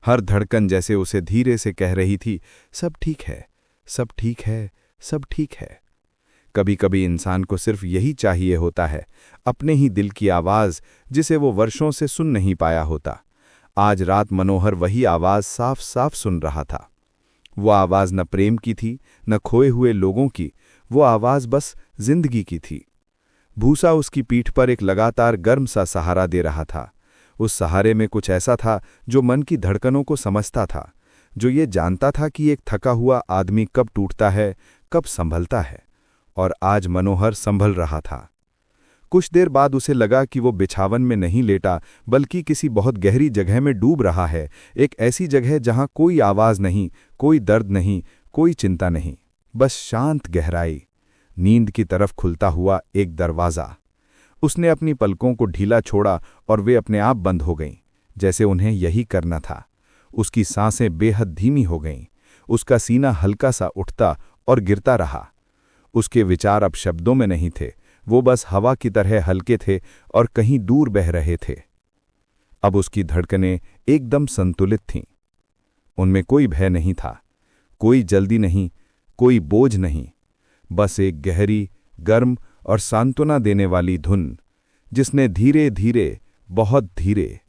हर धड़कन जैसे उसे धीरे से कह रही थी, सब ठीक है, सब ठीक है, सब ठीक है। कभी कभी इंसान को सिर्फ यही चाहिए होता है, अपने ही दिल की आवाज़, जिसे वो वर्षों से सुन नहीं पाया होता। आज रात मनोहर वही आवाज़ साफ साफ सुन रहा था। वो आवाज़ न प्रेम की थी, न खोए हुए लोगों की, वो आवाज़ बस जिंदगी की थी। भूसा उसकी पीठ पर एक लगातार गर्म सा सहारा दे रहा था। उस सहारे में कुछ ऐसा था जो मन की धड़कनों को समझता था, जो ये जानता था कि एक थका हुआ आदमी कब टूटता है, कब संभलता है। और आज मनोहर संभल रहा था। कुछ देर बाद उसे लगा कि वो बिछावन में नहीं लेटा, बल्कि किसी बहुत गहरी जगह में डूब रहा है, एक ऐसी जगह जहां कोई आवाज़ नहीं, कोई दर्द नहीं, कोई चिंता नहीं, बस शांत गहराई। नींद की तरफ खुलता हुआ एक दरवाज़ा। उसने अपनी पलकों को ढीला छोड़ा और वे अपने आप बंद हो गईं, जैसे उन्हें यही करना था। उसकी सांसें बेहद धीमी हो गईं। उसका सीना हल्का सा उठता और गिरता रहा। उसके विचार अब शब्दों में नहीं थे, वो बस हवा की तरह हल्के थे और कहीं दूर बह रहे थे। अब उसकी धड़कनें एकदम संतुलित थीं। उनमें कोई भय नहीं था, कोई जल्दी नहीं, कोई बोझ नहीं, बस एक गहरी, गर्म और सांत्वना देने वाली धुन, जिसने धीरे धीरे, बहुत धीरे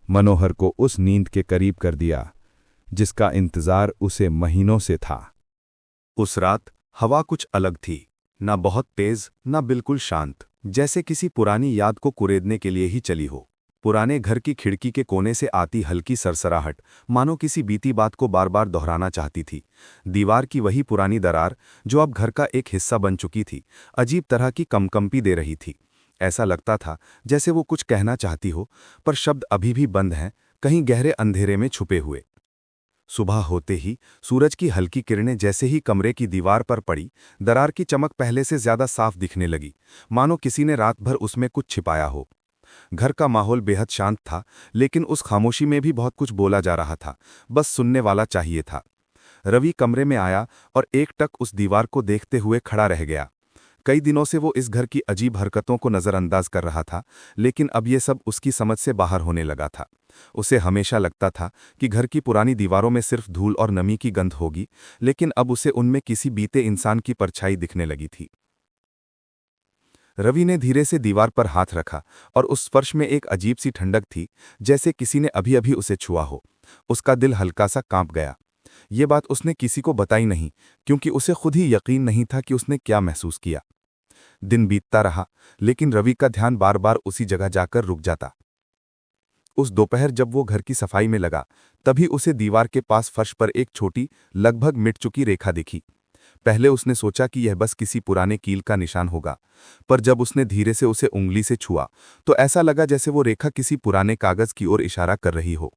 मनोहर को उस नींद के करीब कर दिया जिसका इंतजार उसे महीनों से था। उस रात हवा कुछ अलग थी, ना बहुत तेज, ना बिल्कुल शांत, जैसे किसी पुरानी याद को कुरेदने के लिए ही चली हो। पुराने घर की खिड़की के कोने से आती हल्की सरसराहट, मानो किसी बीती बात को बार बार दोहराना चाहती थी। दीवार की वही पुरानी दरार, जो अब घर का एक हिस्सा बन चुकी थी, अजीब तरह की कंपी दे रही थी। ऐसा लगता था जैसे वो कुछ कहना चाहती हो, पर शब्द अभी भी बंद हैं, कहीं गहरे अंधेरे में छुपे हुए। सुबह होते ही सूरज की हल्की किरणें जैसे ही कमरे की दीवार पर पड़ी, दरार की चमक पहले से ज्यादा साफ दिखने लगी, मानो किसी ने रात भर उसमें कुछ छिपाया हो। घर का माहौल बेहद शांत था, लेकिन उस खामोशी में भी बहुत कुछ बोला जा रहा था, बस सुनने वाला चाहिए था। रवि कमरे में आया और एकटक उस दीवार को देखते हुए खड़ा रह गया। कई दिनों से वो इस घर की अजीब हरकतों को नज़रअंदाज कर रहा था, लेकिन अब ये सब उसकी समझ से बाहर होने लगा था। उसे हमेशा लगता था कि घर की पुरानी दीवारों में सिर्फ धूल और नमी की गंध होगी, लेकिन अब उसे उनमें किसी बीते इंसान की परछाई दिखने लगी थी। रवि ने धीरे से दीवार पर हाथ रखा और उस स्पर्श में एक अजीब सी ठंडक थी, जैसे किसी ने अभी अभी उसे छुआ हो। उसका दिल हल्का सा कांप गया। ये बात उसने किसी को बताई नहीं, क्योंकि उसे खुद ही यकीन नहीं था कि उसने क्या महसूस किया। दिन बीतता रहा, लेकिन रवि का ध्यान बार बार उसी जगह जाकर रुक जाता। उस दोपहर जब वो घर की सफाई में लगा, तभी उसे दीवार के पास फर्श पर एक छोटी, लगभग मिट चुकी रेखा दिखी। पहले उसने सोचा कि यह बस किसी पुराने कील का निशान होगा, पर जब उसने धीरे से उसे उंगली से छुआ, तो ऐसा लगा जैसे वो रेखा किसी पुराने कागज की ओर इशारा कर रही हो।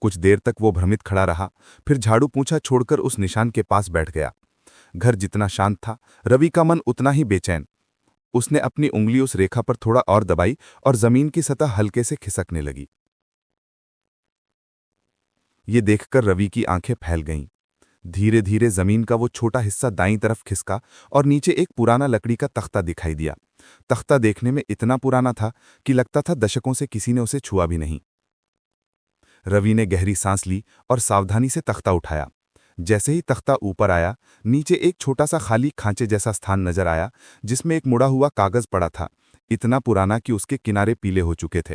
कुछ देर तक वो भ्रमित खड़ा रहा, फिर झाड़ू पोंछा छोड़कर उस निशान के पास बैठ गया। घर जितना शांत था, रवि का मन उतना ही बेचैन। उसने अपनी उंगली उस रेखा पर थोड़ा और दबाई और जमीन की सतह हल्के से खिसकने लगी। ये देखकर रवि की आंखें फैल गईं। धीरे धीरे जमीन का वो छोटा हिस्सा दाईं तरफ खिसका और नीचे एक पुराना लकड़ी का तख्ता दिखाई दिया। तख्ता देखने में इतना पुराना था कि लगता था दशकों से किसी ने उसे छुआ भी नहीं। रवि ने गहरी सांस ली और सावधानी से तख्ता उठाया। जैसे ही तख्ता ऊपर आया, नीचे एक छोटा सा खाली खांचे जैसा स्थान नजर आया, जिसमें एक मुड़ा हुआ कागज पड़ा था, इतना पुराना कि उसके किनारे पीले हो चुके थे।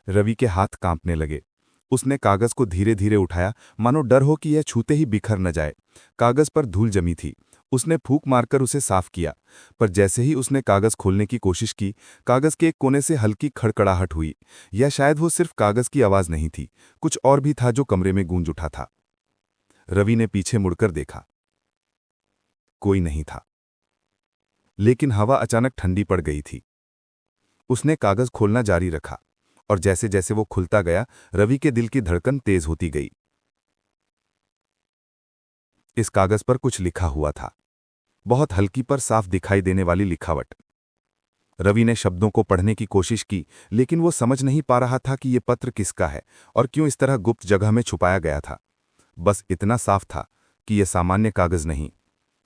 रवि के हाथ कांपने लगे। उसने कागज को धीरे धीरे उठाया, मानो डर हो कि यह छूते ही बिखर न जाए। कागज पर धूल जमी थी। उसने फूंक मारकर उसे साफ किया, पर जैसे ही उसने कागज खोलने की कोशिश की, कागज के एक कोने से हल्की खड़खड़ाहट हुई। या शायद वो सिर्फ कागज की आवाज नहीं थी, कुछ और भी था जो कमरे में गूंज उठा था। रवि ने पीछे मुड़कर देखा। कोई नहीं था, लेकिन हवा अचानक ठंडी पड़ गई थी। उसने कागज खोलना जारी रखा, और जैसे जैसे वो खुलता गया, रवि के दिल की धड़कन तेज होती गई। इस कागज पर कुछ लिखा हुआ था, बहुत हल्की पर साफ दिखाई देने वाली लिखावट। रवि ने शब्दों को पढ़ने की कोशिश की, लेकिन वो समझ नहीं पा रहा था कि ये पत्र किसका है और क्यों इस तरह गुप्त जगह में छुपाया गया था। बस इतना साफ था कि यह सामान्य कागज नहीं,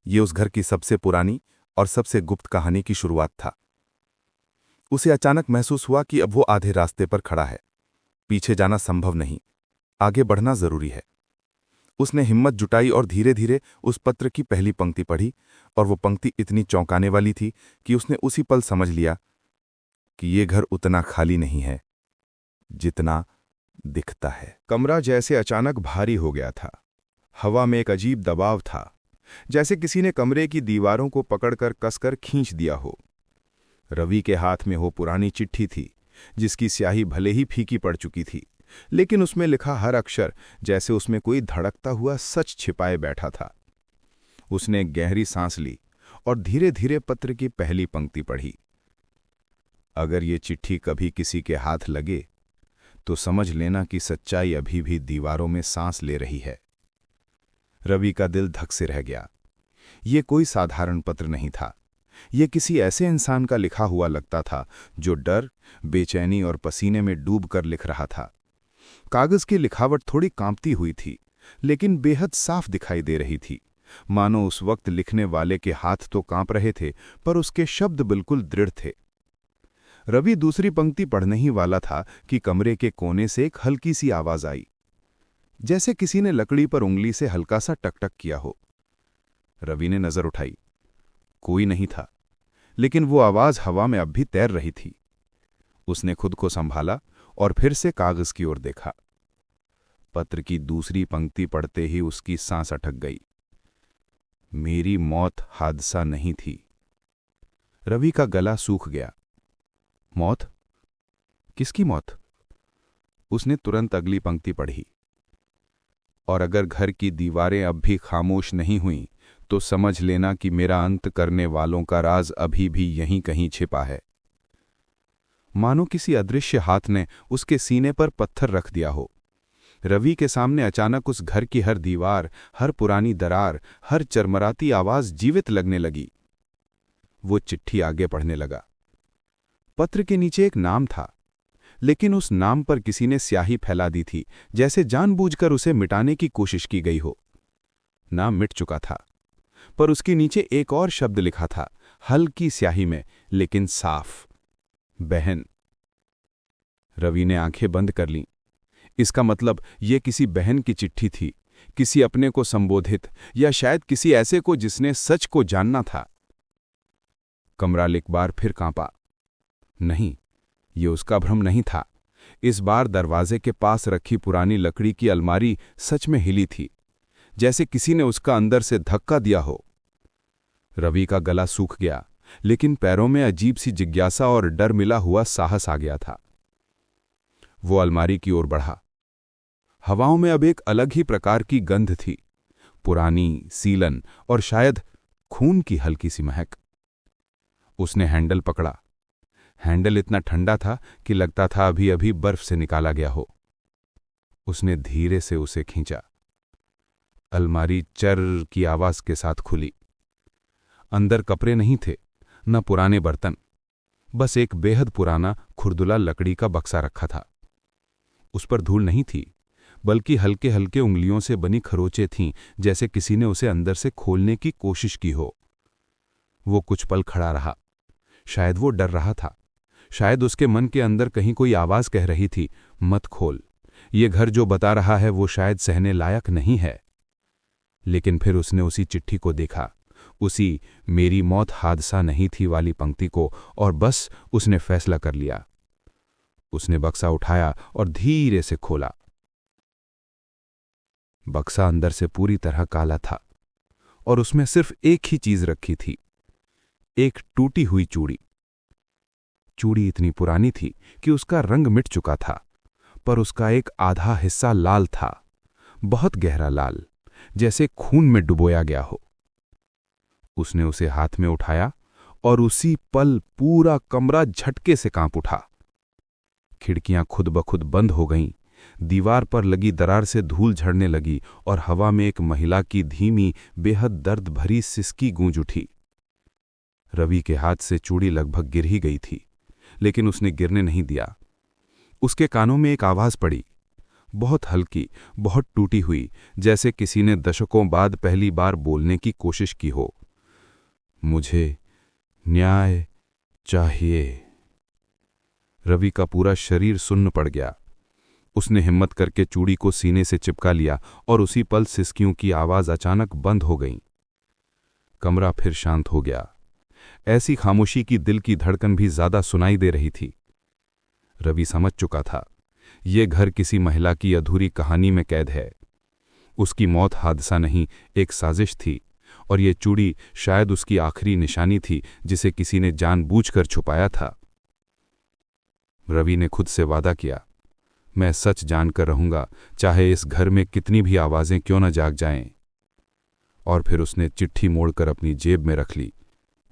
ये उस घर की सबसे पुरानी और सबसे गुप्त कहानी की शुरुआत था। उसे अचानक महसूस हुआ कि अब वो आधे रास्ते पर खड़ा है। पीछे जाना संभव नहीं, आगे बढ़ना जरूरी है। उसने हिम्मत जुटाई और धीरे धीरे उस पत्र की पहली पंक्ति पढ़ी, और वो पंक्ति इतनी चौंकाने वाली थी कि उसने उसी पल समझ लिया कि ये घर उतना खाली नहीं है जितना दिखता है। कमरा जैसे अचानक भारी हो गया था। हवा में एक अजीब दबाव था, जैसे किसी ने कमरे की दीवारों को पकड़कर कसकर खींच दिया हो। रवि के हाथ में वो पुरानी चिट्ठी थी, जिसकी स्याही भले ही फीकी पड़ चुकी थी, लेकिन उसमें लिखा हर अक्षर जैसे उसमें कोई धड़कता हुआ सच छिपाए बैठा था। उसने एक गहरी सांस ली और धीरे धीरे पत्र की पहली पंक्ति पढ़ी। अगर ये चिट्ठी कभी किसी के हाथ लगे तो समझ लेना कि सच्चाई अभी भी दीवारों में सांस ले रही है। रवि का दिल धक से रह गया। ये कोई साधारण पत्र नहीं था, ये किसी ऐसे इंसान का लिखा हुआ लगता था जो डर, बेचैनी और पसीने में डूबकर लिख रहा था। कागज की लिखावट थोड़ी कांपती हुई थी, लेकिन बेहद साफ दिखाई दे रही थी, मानो उस वक्त लिखने वाले के हाथ तो कांप रहे थे, पर उसके शब्द बिल्कुल दृढ़ थे। रवि दूसरी पंक्ति पढ़ने ही वाला था कि कमरे के कोने से एक हल्की सी आवाज आई, जैसे किसी ने लकड़ी पर उंगली से हल्का सा टकटक किया हो। रवि ने नजर उठाई, कोई नहीं था, लेकिन वो आवाज हवा में अब भी तैर रही थी। उसने खुद को संभाला और फिर से कागज की ओर देखा। पत्र की दूसरी पंक्ति पढ़ते ही उसकी सांस अटक गई। मेरी मौत हादसा नहीं थी। रवि का गला सूख गया। मौत? किसकी मौत? उसने तुरंत अगली पंक्ति पढ़ी। और अगर घर की दीवारें अब भी खामोश नहीं हुईं, तो समझ लेना कि मेरा अंत करने वालों का राज अभी भी यहीं कहीं छिपा है। मानो किसी अदृश्य हाथ ने उसके सीने पर पत्थर रख दिया हो। रवि के सामने अचानक उस घर की हर दीवार, हर पुरानी दरार, हर चरमराती आवाज जीवित लगने लगी। वो चिट्ठी आगे पढ़ने लगा। पत्र के नीचे एक नाम था, लेकिन उस नाम पर किसी ने स्याही फैला दी थी, जैसे जानबूझकर उसे मिटाने की कोशिश की गई हो। नाम मिट चुका था, पर उसके नीचे एक और शब्द लिखा था, हल्की स्याही में लेकिन साफ, बहन। रवि ने आंखें बंद कर लीं। इसका मतलब ये किसी बहन की चिट्ठी थी, किसी अपने को संबोधित, या शायद किसी ऐसे को जिसने सच को जानना था। कमरा एक बार फिर कांपा। नहीं, ये उसका भ्रम नहीं था। इस बार दरवाजे के पास रखी पुरानी लकड़ी की अलमारी सच में हिली थी, जैसे किसी ने उसका अंदर से धक्का दिया हो। रवि का गला सूख गया, लेकिन पैरों में अजीब सी जिज्ञासा और डर मिला हुआ साहस आ गया था। वो अलमारी की ओर बढ़ा। हवाओं में अब एक अलग ही प्रकार की गंध थी, पुरानी, सीलन और शायद खून की हल्की सी महक। उसने हैंडल पकड़ा। हैंडल इतना ठंडा था कि लगता था अभी अभी बर्फ से निकाला गया हो। उसने धीरे से उसे खींचा। अलमारी चर की आवाज के साथ खुली। अंदर कपड़े नहीं थे, न पुराने बर्तन, बस एक बेहद पुराना खुरदुला लकड़ी का बक्सा रखा था। उस पर धूल नहीं थी, बल्कि हल्के हल्के उंगलियों से बनी खरोंचें थीं, जैसे किसी ने उसे अंदर से खोलने की कोशिश की हो। वो कुछ पल खड़ा रहा। शायद वो डर रहा था, शायद उसके मन के अंदर कहीं कोई आवाज कह रही थी, मत खोल, ये घर जो बता रहा है वो शायद सहने लायक नहीं है। लेकिन फिर उसने उसी चिट्ठी को देखा, उसी मेरी मौत हादसा नहीं थी वाली पंक्ति को, और बस उसने फैसला कर लिया। उसने बक्सा उठाया और धीरे से खोला। बक्सा अंदर से पूरी तरह काला था और उसमें सिर्फ एक ही चीज रखी थी, एक टूटी हुई चूड़ी। चूड़ी इतनी पुरानी थी कि उसका रंग मिट चुका था, पर उसका एक आधा हिस्सा लाल था, बहुत गहरा लाल, जैसे खून में डुबोया गया हो। उसने उसे हाथ में उठाया और उसी पल पूरा कमरा झटके से कांप उठा। खिड़कियां खुद ब खुद बंद हो गईं, दीवार पर लगी दरार से धूल झड़ने लगी और हवा में एक महिला की धीमी, बेहद दर्द भरी सिसकी गूंज उठी। रवि के हाथ से चूड़ी लगभग गिर ही गई थी, लेकिन उसने गिरने नहीं दिया। उसके कानों में एक आवाज पड़ी, बहुत हल्की, बहुत टूटी हुई, जैसे किसी ने दशकों बाद पहली बार बोलने की कोशिश की हो। मुझे न्याय चाहिए। रवि का पूरा शरीर सुन्न पड़ गया। उसने हिम्मत करके चूड़ी को सीने से चिपका लिया और उसी पल सिसकियों की आवाज अचानक बंद हो गई। कमरा फिर शांत हो गया, ऐसी खामोशी की दिल की धड़कन भी ज्यादा सुनाई दे रही थी। रवि समझ चुका था, ये घर किसी महिला की अधूरी कहानी में कैद है। उसकी मौत हादसा नहीं, एक साजिश थी, और ये चूड़ी शायद उसकी आखिरी निशानी थी जिसे किसी ने जानबूझकर छुपाया था। रवि ने खुद से वादा किया, मैं सच जानकर रहूंगा, चाहे इस घर में कितनी भी आवाजें क्यों न जाग जाएं। और फिर उसने चिट्ठी मोड़कर अपनी जेब में रख ली,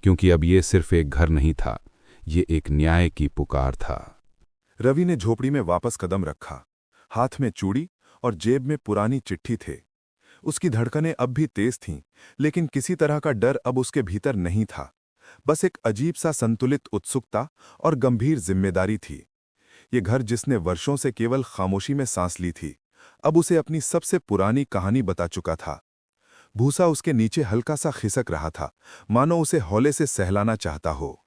क्योंकि अब ये सिर्फ एक घर नहीं था, ये एक न्याय की पुकार था। रवि ने झोपड़ी में वापस कदम रखा। हाथ में चूड़ी और जेब में पुरानी चिट्ठी थे। उसकी धड़कनें अब भी तेज थीं, लेकिन किसी तरह का डर अब उसके भीतर नहीं था। बस एक अजीब सा संतुलित उत्सुकता और गंभीर जिम्मेदारी थी। ये घर जिसने वर्षों से केवल खामोशी में सांस ली थी, अब उसे अपनी सबसे पुरानी कहानी बता चुका था। भूसा उसके नीचे हल्का सा खिसक रहा था, मानो उसे हौले से सहलाना चाहता हो।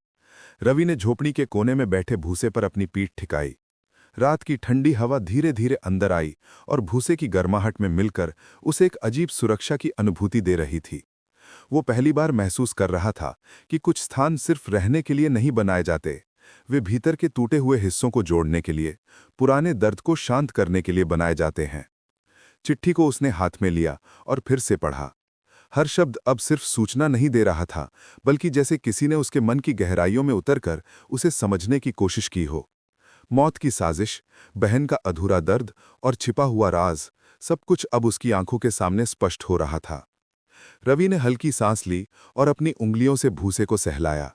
रवि ने झोपड़ी के कोने में बैठे भूसे पर अपनी पीठ ठिकाई। रात की ठंडी हवा धीरे धीरे अंदर आई और भूसे की गर्माहट में मिलकर उसे एक अजीब सुरक्षा की अनुभूति दे रही थी। वो पहली बार महसूस कर रहा था कि कुछ स्थान सिर्फ रहने के लिए नहीं बनाए जाते, वे भीतर के टूटे हुए हिस्सों को जोड़ने के लिए, पुराने दर्द को शांत करने के लिए बनाए जाते हैं। चिट्ठी को उसने हाथ में लिया और फिर से पढ़ा। हर शब्द अब सिर्फ सूचना नहीं दे रहा था, बल्कि जैसे किसी ने उसके मन की गहराइयों में उतरकर उसे समझने की कोशिश की हो। मौत की साजिश, बहन का अधूरा दर्द और छिपा हुआ राज, सब कुछ अब उसकी आंखों के सामने स्पष्ट हो रहा था। रवि ने हल्की सांस ली और अपनी उंगलियों से भूसे को सहलाया।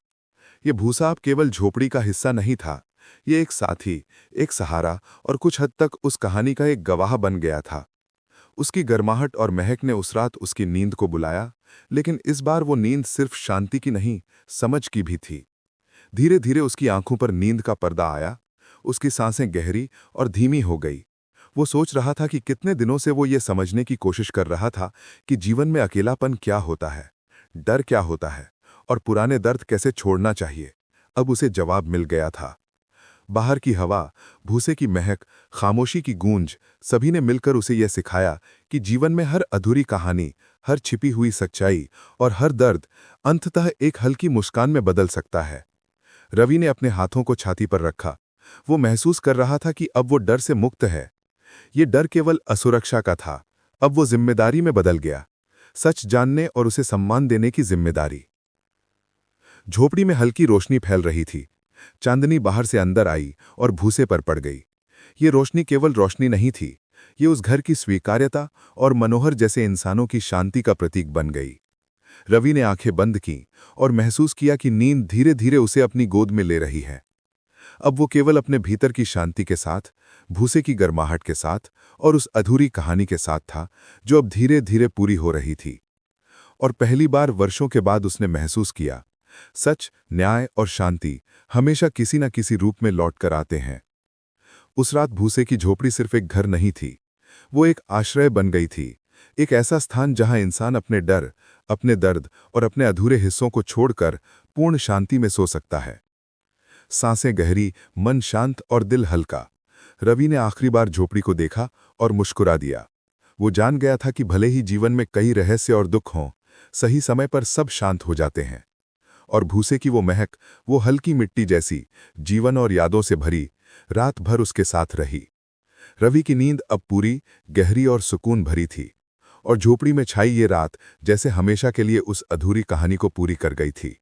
ये भूसा अब केवल झोपड़ी का हिस्सा नहीं था, ये एक साथी, एक सहारा और कुछ हद तक उस कहानी का एक गवाह बन गया था। उसकी गर्माहट और महक ने उस रात उसकी नींद को बुलाया, लेकिन इस बार वो नींद सिर्फ शांति की नहीं, समझ की भी थी। धीरे धीरे उसकी आंखों पर नींद का पर्दा आया, उसकी सांसें गहरी और धीमी हो गई। वो सोच रहा था कि कितने दिनों से वो ये समझने की कोशिश कर रहा था कि जीवन में अकेलापन क्या होता है, डर क्या होता है और पुराने दर्द कैसे छोड़ना चाहिए। अब उसे जवाब मिल गया था। बाहर की हवा, भूसे की महक, खामोशी की गूंज, सभी ने मिलकर उसे यह सिखाया कि जीवन में हर अधूरी कहानी, हर छिपी हुई सच्चाई और हर दर्द अंततः एक हल्की मुस्कान में बदल सकता है। रवि ने अपने हाथों को छाती पर रखा। वो महसूस कर रहा था कि अब वो डर से मुक्त है। ये डर केवल असुरक्षा का था, अब वो जिम्मेदारी में बदल गया, सच जानने और उसे सम्मान देने की जिम्मेदारी। झोपड़ी में हल्की रोशनी फैल रही थी। चांदनी बाहर से अंदर आई और भूसे पर पड़ गई। ये रोशनी केवल रोशनी नहीं थी, ये उस घर की स्वीकार्यता और मनोहर जैसे इंसानों की शांति का प्रतीक बन गई। रवि ने आंखें बंद की और महसूस किया कि नींद धीरे धीरे उसे अपनी गोद में ले रही है। अब वो केवल अपने भीतर की शांति के साथ, भूसे की गर्माहट के साथ और उस अधूरी कहानी के साथ था जो अब धीरे धीरे पूरी हो रही थी। और पहली बार वर्षों के बाद उसने महसूस किया, सच, न्याय और शांति हमेशा किसी न किसी रूप में लौट कर आते हैं। उस रात भूसे की झोपड़ी सिर्फ एक घर नहीं थी, वो एक आश्रय बन गई थी, एक ऐसा स्थान जहां इंसान अपने डर, अपने दर्द और अपने अधूरे हिस्सों को छोड़कर पूर्ण शांति में सो सकता है। सांसें गहरी, मन शांत और दिल हल्का। रवि ने आखिरी बार झोपड़ी को देखा और मुस्कुरा दिया। वो जान गया था कि भले ही जीवन में कई रहस्य और दुख हों, सही समय पर सब शांत हो जाते हैं। और भूसे की वो महक, वो हल्की मिट्टी जैसी, जीवन और यादों से भरी, रात भर उसके साथ रही। रवि की नींद अब पूरी, गहरी और सुकून भरी थी, और झोपड़ी में छाई ये रात जैसे हमेशा के लिए उस अधूरी कहानी को पूरी कर गई थी।